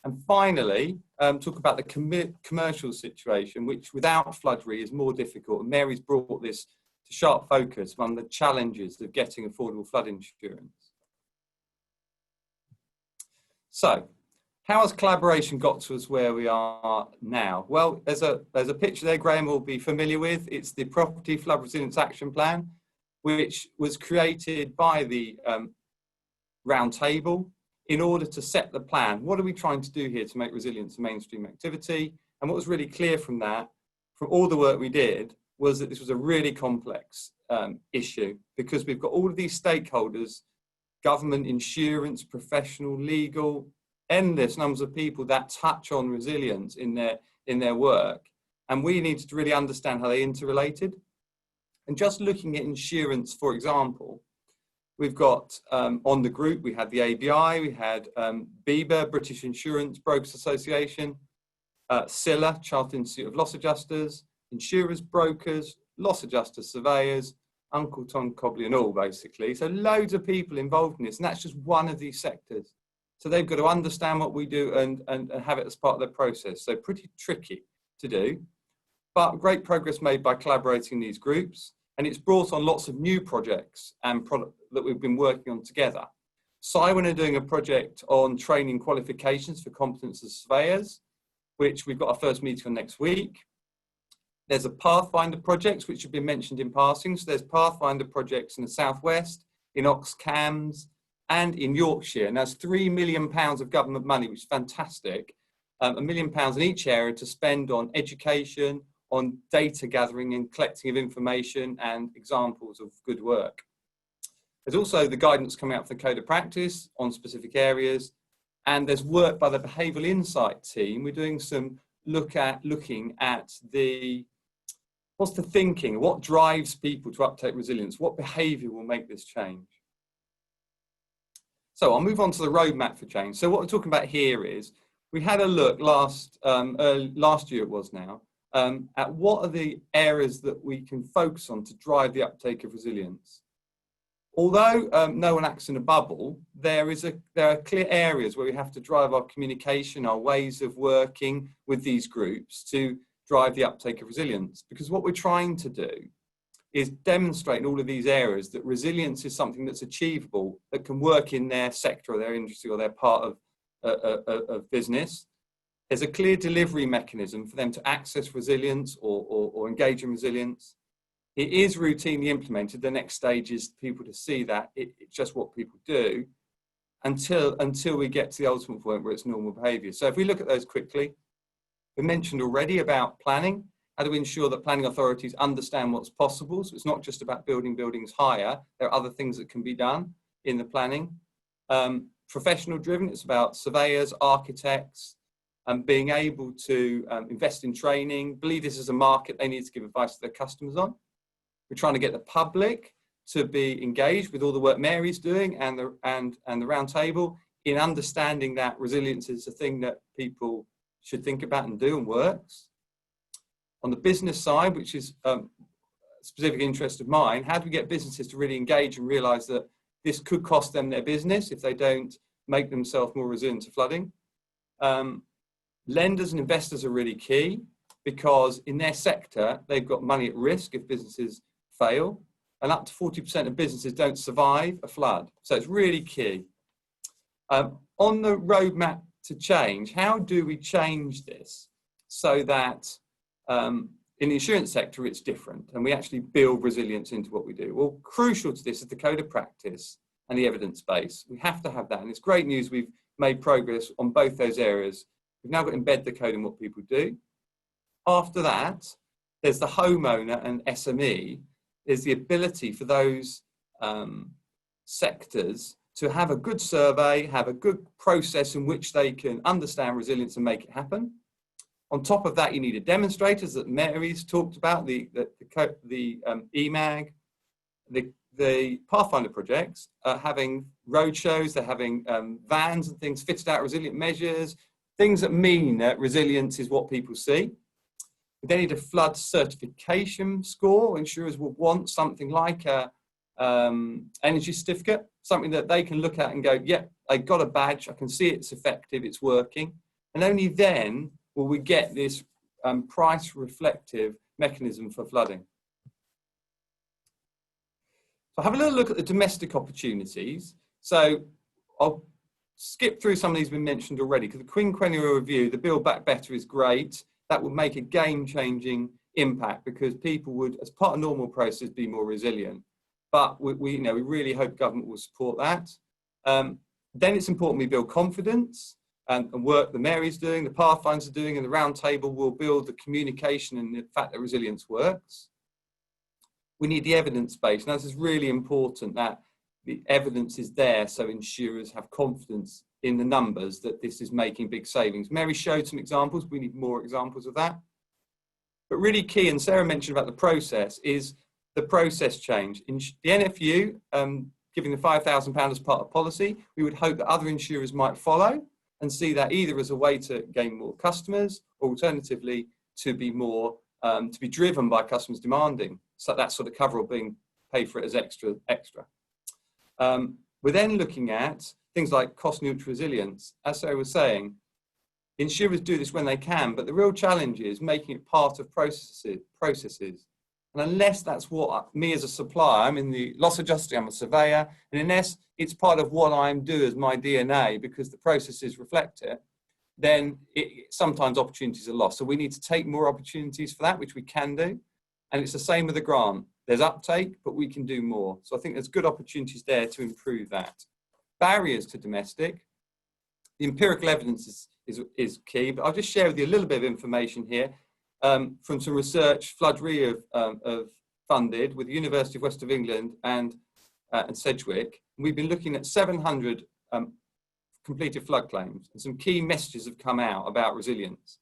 And finally, talk about the commercial situation, which without flood re is more difficult. And Mary's brought this to sharp focus on the challenges of getting affordable flood insurance. So, how has collaboration got to us where we are now? Well, there's a picture there Graham will be familiar with. It's the Property Flood Resilience Action Plan. which was created by the round table in order to set the plan. What are we trying to do here to make resilience a mainstream activity? And what was really clear from that, from all the work we did, was that this was a really complex issue, because we've got all of these stakeholders, government, insurance, professional, legal, endless numbers of people that touch on resilience in their work. And we needed to really understand how they interrelated. And just looking at insurance, for example, we've got on the group, we had the ABI, we had BIBA, British Insurance Brokers Association, CILA, Chartered Institute of Loss Adjusters, insurers, brokers, loss adjusters, surveyors, Uncle Tom, Cobley and all, basically. So loads of people involved in this, and that's just one of these sectors. So they've got to understand what we do and have it as part of their process. So pretty tricky to do, but great progress made by collaborating in these groups. And it's brought on lots of new projects and products that we've been working on together. Cywin are doing a project on training qualifications for competence as surveyors, which we've got our first meeting on next week. There's a Pathfinder project, which have been mentioned in passing. So there's Pathfinder projects in the Southwest, in Oxcams, and in Yorkshire. And that's £3 million of government money, which is fantastic. £1 million in each area to spend on education, on data gathering and collecting of information and examples of good work. There's also the guidance coming out from the Code of Practice on specific areas. And there's work by the Behavioural Insight team. We're doing some looking at what's the thinking, what drives people to uptake resilience, what behaviour will make this change. So I'll move on to the roadmap for change. So what we're talking about here is, we had a look last year it was now, at what are the areas that we can focus on to drive the uptake of resilience. Although no one acts in a bubble, there are clear areas where we have to drive our communication, our ways of working with these groups to drive the uptake of resilience. Because what we're trying to do is demonstrate in all of these areas that resilience is something that's achievable, that can work in their sector or their industry or their part of business. There's a clear delivery mechanism for them to access resilience or engage in resilience. It is routinely implemented. The next stage is people to see that it's just what people do until we get to the ultimate point where it's normal behaviour. So if we look at those quickly, we mentioned already about planning. How do we ensure that planning authorities understand what's possible? So it's not just about building buildings higher. There are other things that can be done in the planning. Professional driven, it's about surveyors, architects, and being able to invest in training, believe this is a market they need to give advice to their customers on. We're trying to get the public to be engaged with all the work Mary's doing and the round table in understanding that resilience is a thing that people should think about and do and works. On the business side, which is a specific interest of mine, how do we get businesses to really engage and realise that this could cost them their business if they don't make themselves more resilient to flooding? Lenders and investors are really key, because in their sector, they've got money at risk if businesses fail, and up to 40% of businesses don't survive a flood. So it's really key. On the roadmap to change, how do we change this so that in the insurance sector it's different and we actually build resilience into what we do? Well, crucial to this is the Code of Practice and the evidence base. We have to have that, and it's great news we've made progress on both those areas. We've now got to embed the code in what people do. After that, there's the homeowner and SME. There's the ability for those sectors to have a good survey, have a good process in which they can understand resilience and make it happen. On top of that, you need demonstrators that Mary's talked about, the EMAG, the Pathfinder projects are having roadshows, they're having vans and things fitted out, resilient measures, things that mean that resilience is what people see. They need a flood certification score. Insurers will want something like a energy certificate, something that they can look at and go, yeah, I got a badge, I can see it's effective, it's working. And only then will we get this price reflective mechanism for flooding. So have a little look at the domestic opportunities. So I'll skip through some of these been mentioned already, because the quinquennial review, the Build Back Better is great. That would make a game-changing impact, because people would, as part of normal process, be more resilient. but we really hope government will support that. Then it's important we build confidence, and work the Mary's doing, the Pathfinders are doing, and the Roundtable will build the communication and the fact that resilience works. We need the evidence base. Now, this is really important that the evidence is there so insurers have confidence in the numbers that this is making big savings. Mary showed some examples. We need more examples of that. But really key, and Sarah mentioned about the process, is the process change. In the NFU, giving the £5,000 as part of policy, we would hope that other insurers might follow and see that either as a way to gain more customers, or alternatively to be more, to be driven by customers demanding so that sort of cover or being paid for it as extra. We're then looking at things like cost neutral resilience. As Sarah was saying, insurers do this when they can, but the real challenge is making it part of processes. And unless that's what me as a supplier, I'm in the loss adjuster, I'm a surveyor, and unless it's part of what I do as my DNA because the processes reflect it, then sometimes opportunities are lost. So we need to take more opportunities for that, which we can do. And it's the same with the grant. There's uptake, but we can do more. So I think there's good opportunities there to improve that. Barriers to domestic. The empirical evidence is key, but I'll just share with you a little bit of information here. From some research Flood Re have funded with the University of West of England and Sedgwick. We've been looking at 700 completed flood claims, and some key messages have come out about resilience.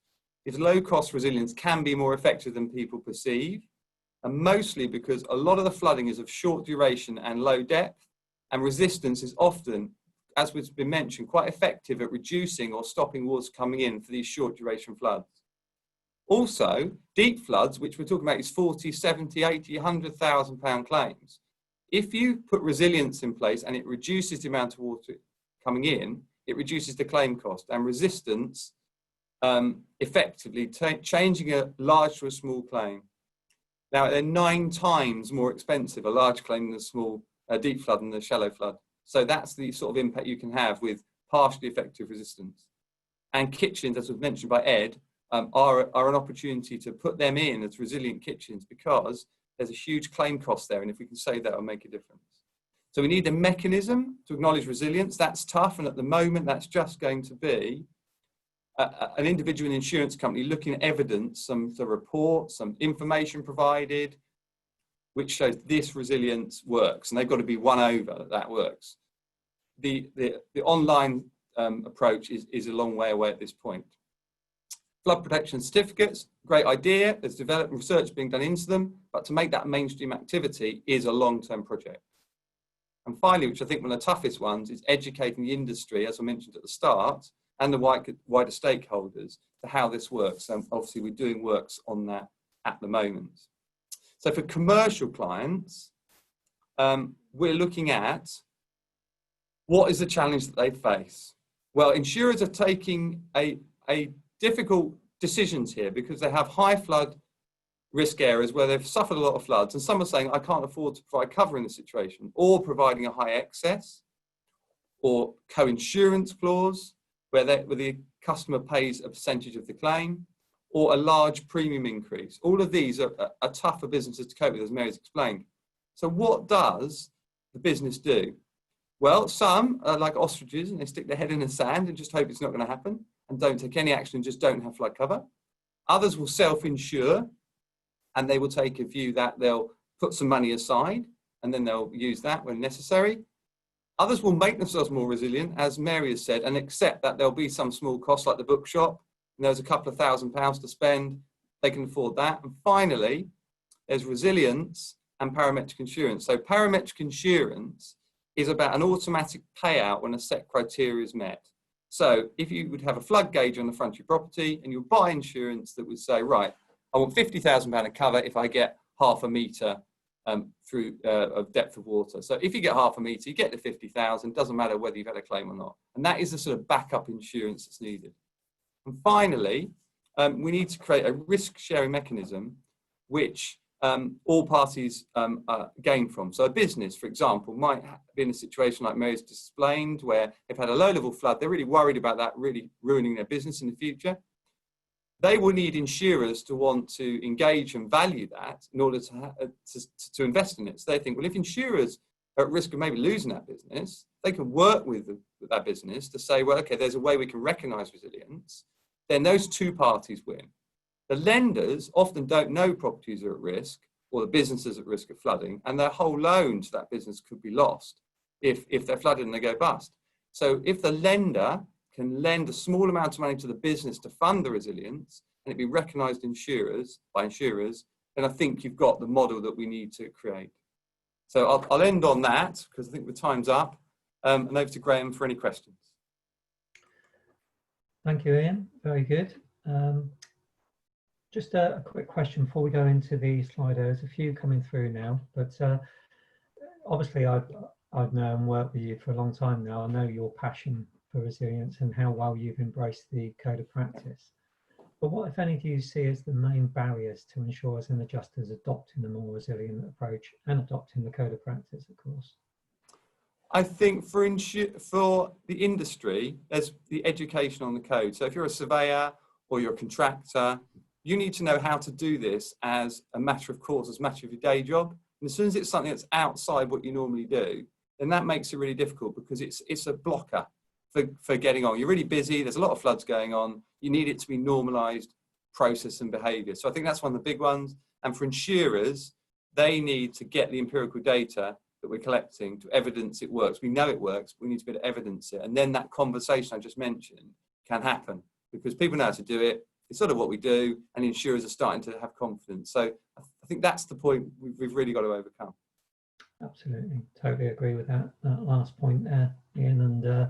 Is low-cost resilience can be more effective than people perceive, and mostly because a lot of the flooding is of short duration and low depth, and resistance is often, as has been mentioned, quite effective at reducing or stopping waters coming in for these short duration floods. Also, deep floods, which we're talking about is 40, 70, 80, £100,000 claims. If you put resilience in place and it reduces the amount of water coming in, it reduces the claim cost, and resistance effectively changing a large to a small claim. Now, they're 9 times more expensive, a large claim than a small deep flood and a shallow flood. So that's the sort of impact you can have with partially effective resistance. And kitchens, as was mentioned by Ed, are an opportunity to put them in as resilient kitchens because there's a huge claim cost there, and if we can save that, it'll make a difference. So we need a mechanism to acknowledge resilience. That's tough, and at the moment that's just going to be an individual insurance company looking at evidence, some reports, some information provided, which shows this resilience works, and they've got to be won over that works. The online approach is a long way away at this point. Flood protection certificates, great idea. There's development research being done into them, but to make that mainstream activity is a long-term project. And finally, which I think one of the toughest ones, is educating the industry, as I mentioned at the start, and the wider stakeholders to how this works. And obviously, we're doing works on that at the moment. So for commercial clients, we're looking at what is the challenge that they face. Well, insurers are taking a difficult decisions here because they have high flood risk areas where they've suffered a lot of floods, and some are saying I can't afford to provide cover in this situation, or providing a high excess or co-insurance clause where the customer pays a percentage of the claim, or a large premium increase. All of these are tough for businesses to cope with, as Mary's explained. So what does the business do? Well, some are like ostriches and they stick their head in the sand and just hope it's not going to happen, and don't take any action and just don't have flood cover. Others will self-insure, and they will take a view that they'll put some money aside and then they'll use that when necessary. Others will make themselves more resilient, as Mary has said, and accept that there'll be some small costs like the bookshop, and there's a couple of £1,000s to spend, they can afford that. And finally, there's resilience and parametric insurance. So parametric insurance is about an automatic payout when a set criteria is met. So if you would have a flood gauge on the front of your property and you buy insurance that would say, right, I want £50,000 of cover if I get half a metre through of depth of water. So if you get half a metre, you get the 50,000, doesn't matter whether you've had a claim or not. And that is the sort of backup insurance that's needed. And finally, we need to create a risk sharing mechanism which all parties gain from. So a business, for example, might be in a situation like Mary's explained, where they've had a low-level flood, they're really worried about that really ruining their business in the future. they will need insurers to want to engage and value that in order to invest in it. So they think, well, if insurers are at risk of maybe losing that business, they can work with that business to say, well, okay, there's a way we can recognise resilience. Then those two parties win. The lenders often don't know properties are at risk or the business is at risk of flooding, and their whole loan to that business could be lost if they're flooded and they go bust. So if the lender can lend a small amount of money to the business to fund the resilience and it be recognised by insurers, then I think you've got the model that we need to create. So I'll end on that because I think the time's up, and over to Graham for any questions. Thank you, Ian. Very good. Just a quick question before we go into the Slido. There's a few coming through now, but obviously I've known and worked with you for a long time now. I know your passion for resilience and how well you've embraced the code of practice. But what, if any, do you see as the main barriers to insurers and adjusters adopting a more resilient approach and adopting the code of practice, of course? I think for the industry, there's the education on the code. So if you're a surveyor or you're a contractor, you need to know how to do this as a matter of course, as a matter of your day job. And as soon as it's something that's outside what you normally do, then that makes it really difficult because it's a blocker for getting on. You're really busy, there's a lot of floods going on, you need it to be normalised process and behaviour. So I think that's one of the big ones. And for insurers, they need to get the empirical data that we're collecting to evidence it works. We know it works, but we need to be able to evidence it. And then that conversation I just mentioned can happen because people know how to do it. It's sort of what we do, and insurers are starting to have confidence. So I think that's the point we've really got to overcome. Absolutely, totally agree with that last point there, Ian. And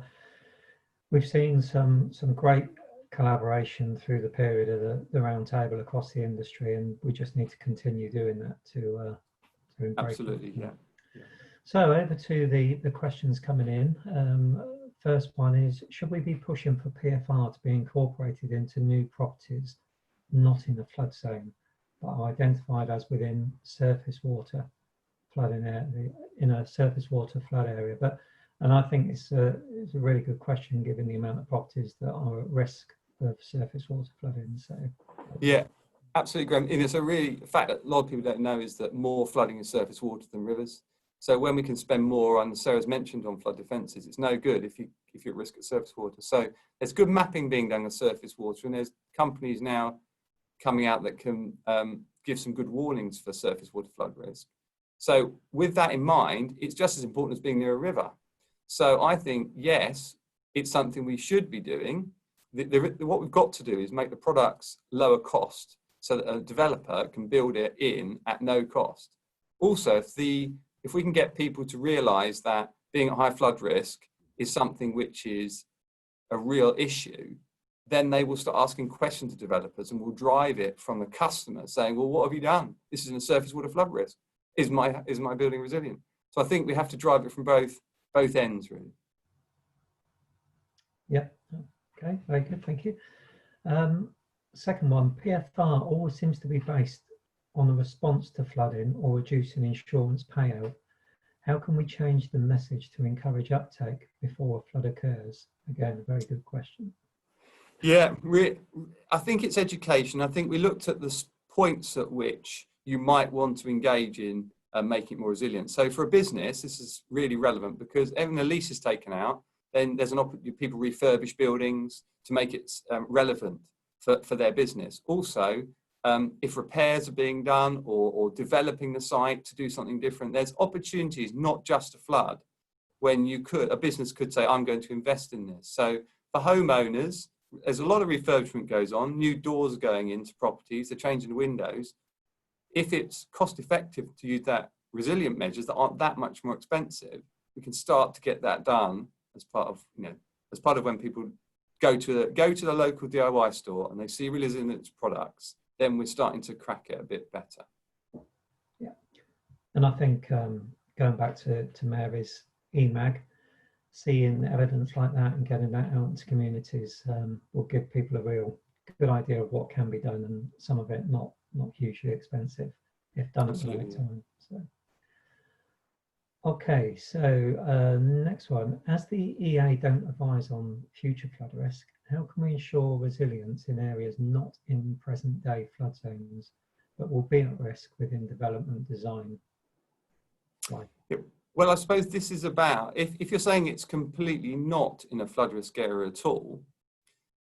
we've seen some great collaboration through the period of the roundtable across the industry, and we just need to continue doing that to embrace. Absolutely, yeah. So over to the questions coming in. First one is, should we be pushing for PFR to be incorporated into new properties not in a flood zone, but are identified as within surface water flooding area, in a surface water flood area? And I think it's a really good question given the amount of properties that are at risk of surface water flooding. So yeah, absolutely, Graham. And it's a fact that a lot of people don't know is that more flooding is surface water than rivers. So when we can spend more on, Sarah's mentioned, on flood defences, it's no good if you're at risk at surface water. So there's good mapping being done on surface water, and there's companies now coming out that can give some good warnings for surface water flood risk. So with that in mind, it's just as important as being near a river. So I think, yes, it's something we should be doing. What we've got to do is make the products lower cost so that a developer can build it in at no cost. Also, if we can get people to realise that being at high flood risk is something which is a real issue, then they will start asking questions to developers and will drive it from the customer saying, well, what have you done? This is a surface water flood risk. Is my building resilient? So I think we have to drive it from both ends, really. Yeah, okay, very good, thank you. Second one, PFR always seems to be based on a response to flooding or reducing insurance payout. How can we change the message to encourage uptake before a flood occurs? Again, a very good question. Yeah, I think it's education. I think we looked at the points at which you might want to engage in making it more resilient. So for a business, this is really relevant because when a lease is taken out, then there's an opportunity, people refurbish buildings to make it relevant for their business. Also, if repairs are being done or developing the site to do something different, there's opportunities, not just a flood, when a business could say, I'm going to invest in this. So for homeowners, there's a lot of refurbishment goes on, new doors are going into properties, they're changing the windows. If it's cost effective to use that resilient measures that aren't that much more expensive, we can start to get that done as part of when people go to the local DIY store and they see resilient products, then we're starting to crack it a bit better. Yeah, and I think going back to Mary's EMAG, seeing evidence like that and getting that out into communities will give people a real good idea of what can be done, and some of it not hugely expensive if done at the right time. So. Okay, so next one. As the EA don't advise on future flood risk, how can we ensure resilience in areas not in present-day flood zones, but will be at risk within development design? Why? Well, I suppose this is about, if you're saying it's completely not in a flood risk area at all,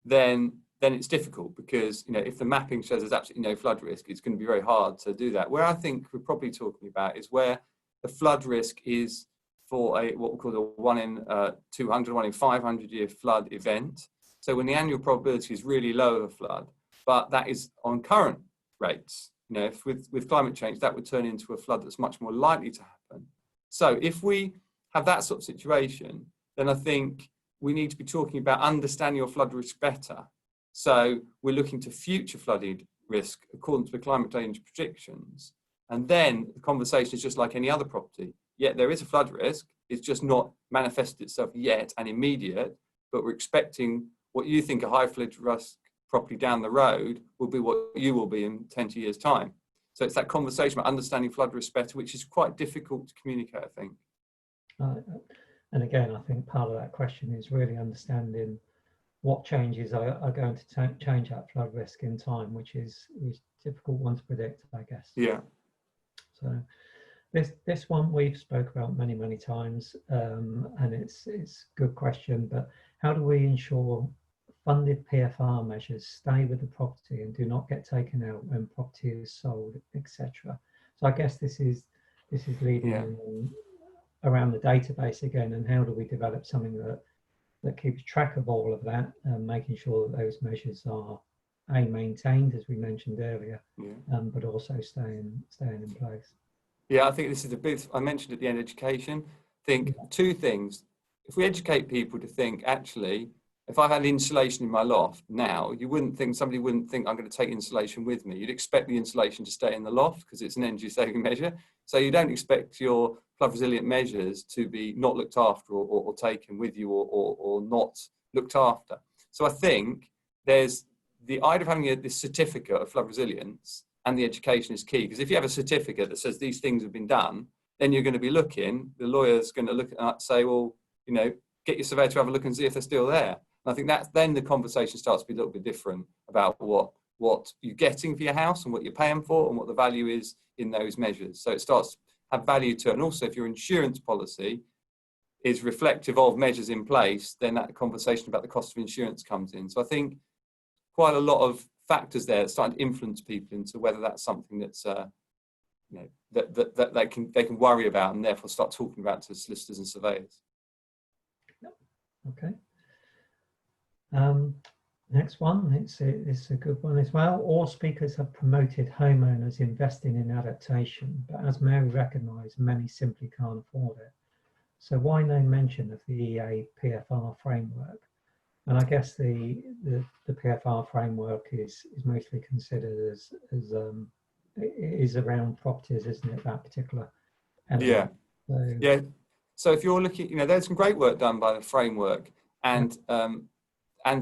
then it's difficult, because if the mapping shows there's absolutely no flood risk, it's going to be very hard to do that. Where I think we're probably talking about is where the flood risk is for what we call a 1 in 200, 1 in 500 year flood event. So when the annual probability is really low of a flood, but that is on current rates. If with climate change, that would turn into a flood that's much more likely to happen. So if we have that sort of situation, then I think we need to be talking about understanding your flood risk better. So we're looking to future flooding risk according to the climate change predictions. And then the conversation is just like any other property. Yet there is a flood risk. It's just not manifested itself yet and immediate, but we're expecting what you think a high flood risk property down the road will be what you will be in 10 years' time. So it's that conversation about understanding flood risk better, which is quite difficult to communicate, I think. And again, I think part of that question is really understanding what changes are going to change that flood risk in time, which is a difficult one to predict, I guess. Yeah. So this one we've spoke about many times, and it's a good question, but how do we ensure funded PFR measures stay with the property and do not get taken out when property is sold, etc.? So I guess this is leading around the database again, and how do we develop something that keeps track of all of that, and making sure that those measures are maintained, as we mentioned earlier, but also staying in place. Yeah, I think this is a bit, I mentioned at the end, education. Think two things. If we educate people to think, actually, if I had insulation in my loft now, somebody wouldn't think I'm going to take insulation with me. You'd expect the insulation to stay in the loft because it's an energy saving measure. So you don't expect your flood resilient measures to be not looked after or taken with you or not looked after. So I think there's the idea of having this certificate of flood resilience, and the education is key, because if you have a certificate that says these things have been done, then you're going to be looking, the lawyer's going to look at that and say, well, get your surveyor to have a look and see if they're still there. And I think that's then the conversation starts to be a little bit different about what you're getting for your house and what you're paying for and what the value is in those measures. So it starts to have value to it. And also if your insurance policy is reflective of measures in place, then that conversation about the cost of insurance comes in. So I think quite a lot of factors there starting to influence people into whether that's something that's that they can worry about, and therefore start talking about to solicitors and surveyors. Okay. Next one, it's a good one as well. All speakers have promoted homeowners investing in adaptation, but as Mary recognised, many simply can't afford it. So why no mention of the EA PFR framework? And I guess the PFR framework is mostly considered as is around properties, isn't it? That particular element. So if you're looking, there's some great work done by the framework, and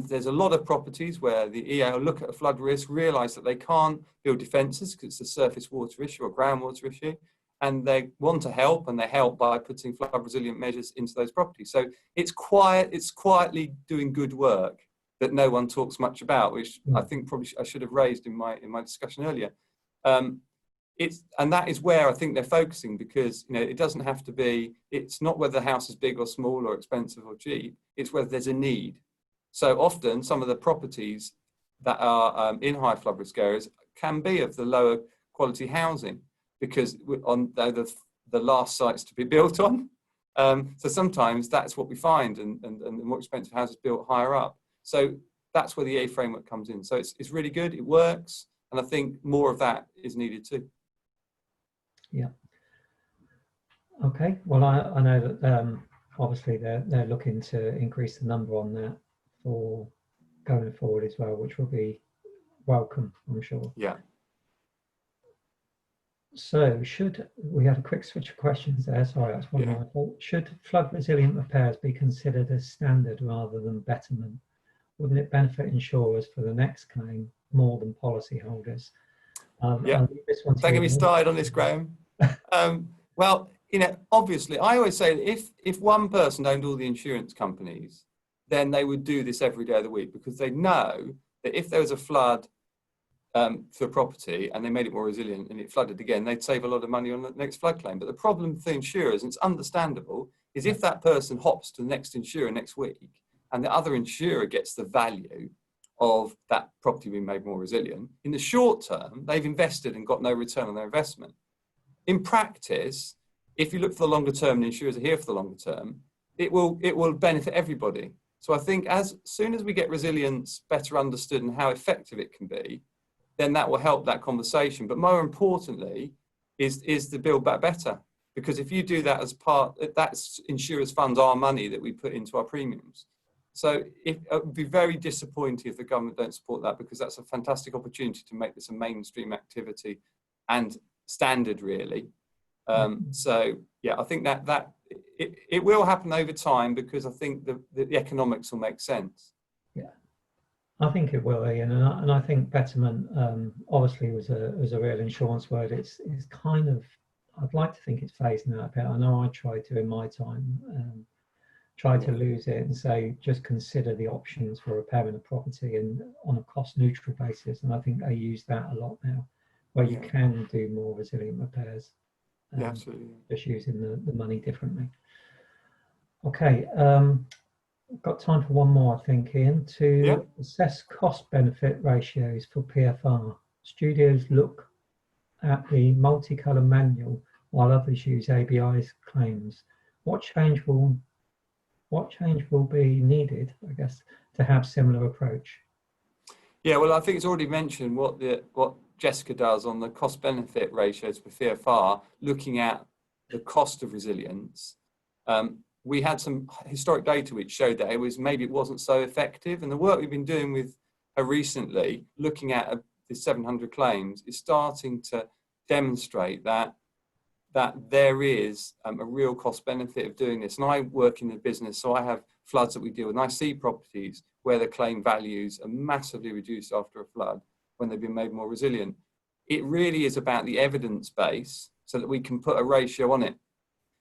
there's a lot of properties where the EA will look at a flood risk, realise that they can't build defences because it's a surface water issue or groundwater issue, and they want to help, and they help by putting flood resilient measures into those properties. So it's quietly doing good work that no one talks much about, which I think probably I should have raised in my discussion earlier. And that is where I think they're focusing, because it doesn't have to be, it's not whether the house is big or small or expensive or cheap, it's whether there's a need. So often some of the properties that are in high flood risk areas can be of the lower quality housing, because on the last sites to be built on. So sometimes that's what we find, and the more expensive houses built higher up. So that's where the EA framework comes in. So it's really good, it works, and I think more of that is needed too. Yeah. Okay, well I know that obviously they're looking to increase the number on that for going forward as well, which will be welcome, I'm sure. Yeah. So we had a quick switch of questions there, sorry, that's one of my fault. Should flood resilient repairs be considered as standard rather than betterment? Wouldn't it benefit insurers for the next claim more than policyholders? Don't get me started on this, Graham. Well, obviously, I always say that if one person owned all the insurance companies, then they would do this every day of the week, because they know that if there was a flood for a property and they made it more resilient and it flooded again, they'd save a lot of money on the next flood claim. But the problem for the insurers, and it's understandable, is if that person hops to the next insurer next week and the other insurer gets the value of that property being made more resilient, in the short term, they've invested and got no return on their investment. In practice, if you look for the longer term, and insurers are here for the longer term, it will benefit everybody. So I think as soon as we get resilience better understood and how effective it can be, then that will help that conversation. But more importantly is to build back better. Because if you do that as part, that's insurers funds our money that we put into our premiums. So it would be very disappointing if the government don't support that, because that's a fantastic opportunity to make this a mainstream activity and standard, really. So yeah, I think that it will happen over time, because I think the economics will make sense. Yeah, I think it will, Ian, and I think betterment obviously was a real insurance word. It's kind of, I'd like to think it's phasing out a bit. I know I tried to in my time, try to lose it and say just consider the options for repairing a property and on a cost neutral basis, and I think they use that a lot now, where you can do more resilient repairs. Yeah, absolutely. Just using the money differently. Okay, got time for one more, I think, Ian. To assess cost benefit ratios for PFR, studios look at the multicolour manual while others use ABI's claims. What change will be needed, I guess, to have similar approach? Yeah, well, I think it's already mentioned what Jessica does on the cost benefit ratios for PFR, looking at the cost of resilience. We had some historic data which showed that maybe it wasn't so effective, and the work we've been doing with her recently, looking at the 700 claims, is starting to demonstrate that there is a real cost benefit of doing this. And I work in the business, so I have floods that we deal with, and I see properties where the claim values are massively reduced after a flood when they've been made more resilient. It really is about the evidence base so that we can put a ratio on it.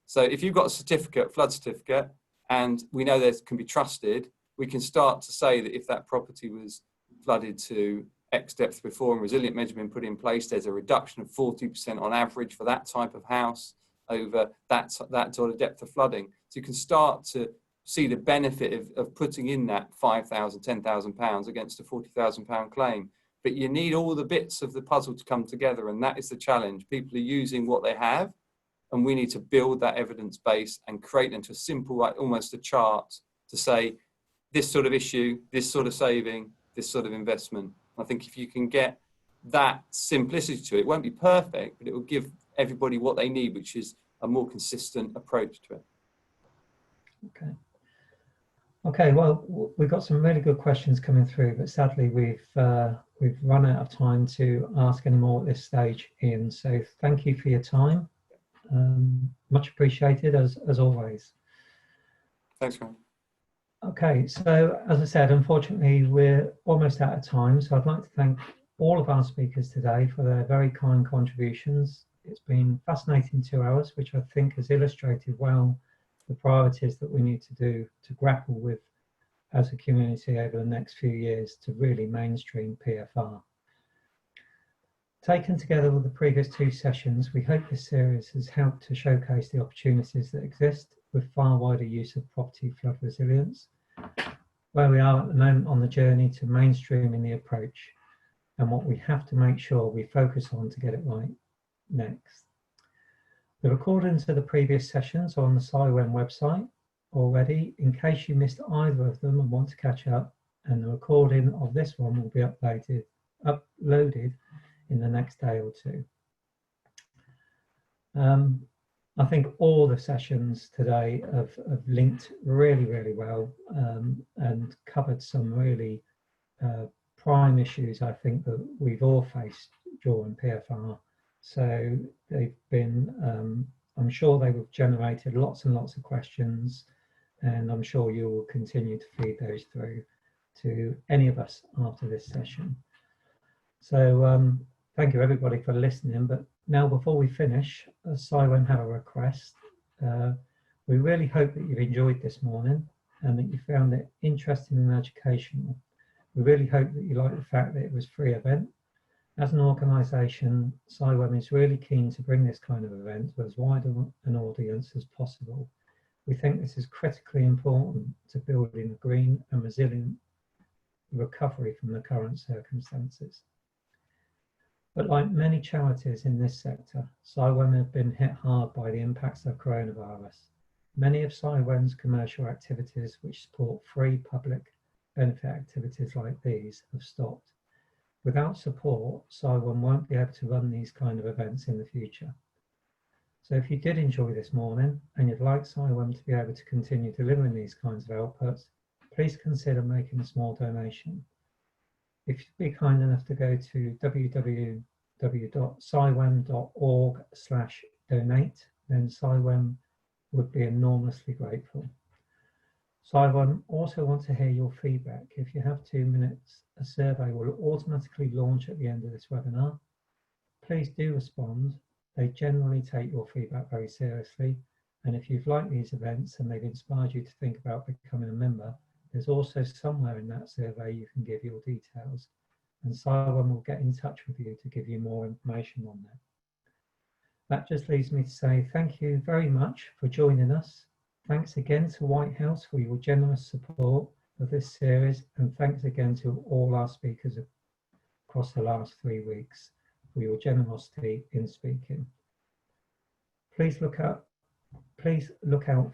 So if you've got a certificate, flood certificate, and we know that can be trusted, we can start to say that if that property was flooded to X depth before and resilient measures have been put in place, there's a reduction of 40% on average for that type of house over that sort of depth of flooding. So you can start to see the benefit of putting in that £5,000, £10,000 against a £40,000 claim. But you need all the bits of the puzzle to come together, and that is the challenge. People are using what they have, and we need to build that evidence base and create into a simple, like almost a chart to say this sort of issue, this sort of saving, this sort of investment. I think if you can get that simplicity to it, it won't be perfect, but it will give everybody what they need, which is a more consistent approach to it. Okay. Okay, well, we've got some really good questions coming through, but sadly we've run out of time to ask any more at this stage, Ian. So thank you for your time. Much appreciated as always. Thanks, Graham. Okay, so as I said, unfortunately we're almost out of time, so I'd like to thank all of our speakers today for their very kind contributions. It's been fascinating 2 hours, which I think has illustrated well the priorities that we need to do to grapple with as a community over the next few years to really mainstream PFR. Taken together with the previous 2 sessions, we hope this series has helped to showcase the opportunities that exist with far wider use of property flood resilience, where we are at the moment on the journey to mainstreaming the approach, and what we have to make sure we focus on to get it right next. The recordings of the previous sessions are on the SciWen website already, in case you missed either of them and want to catch up, and the recording of this one will be uploaded in the next day or 2. I think all the sessions today have linked really, really well and covered some really prime issues I think that we've all faced during PFR. So they've been, I'm sure they have generated lots and lots of questions, and I'm sure you will continue to feed those through to any of us after this session. So thank you everybody for listening, but now before we finish, SciWen have a request. We really hope that you've enjoyed this morning, and that you found it interesting and educational. We really hope that you like the fact that it was a free event. As an organisation, SciWem is really keen to bring this kind of event to as wide an audience as possible. We think this is critically important to building a green and resilient recovery from the current circumstances. But like many charities in this sector, SciWem have been hit hard by the impacts of coronavirus. Many of SciWem's commercial activities which support free public benefit activities like these have stopped. Without support, SciWem won't be able to run these kind of events in the future. So if you did enjoy this morning and you'd like SciWem to be able to continue delivering these kinds of outputs, please consider making a small donation. If you'd be kind enough to go to www.scywem.org/donate, then SciWem would be enormously grateful. SciWem also want to hear your feedback. If you have 2 minutes, a survey will automatically launch at the end of this webinar. Please do respond. They generally take your feedback very seriously. And if you've liked these events and they've inspired you to think about becoming a member, there's also somewhere in that survey you can give your details. And SciWem will get in touch with you to give you more information on that. That just leaves me to say thank you very much for joining us. Thanks again to White House for your generous support of this series, and thanks again to all our speakers across the last 3 weeks for your generosity in speaking. Please look out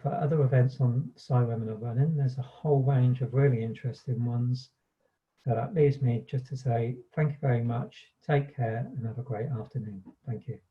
for other events on SciWem are running. There's a whole range of really interesting ones. So that leaves me just to say thank you very much, take care, and have a great afternoon. Thank you.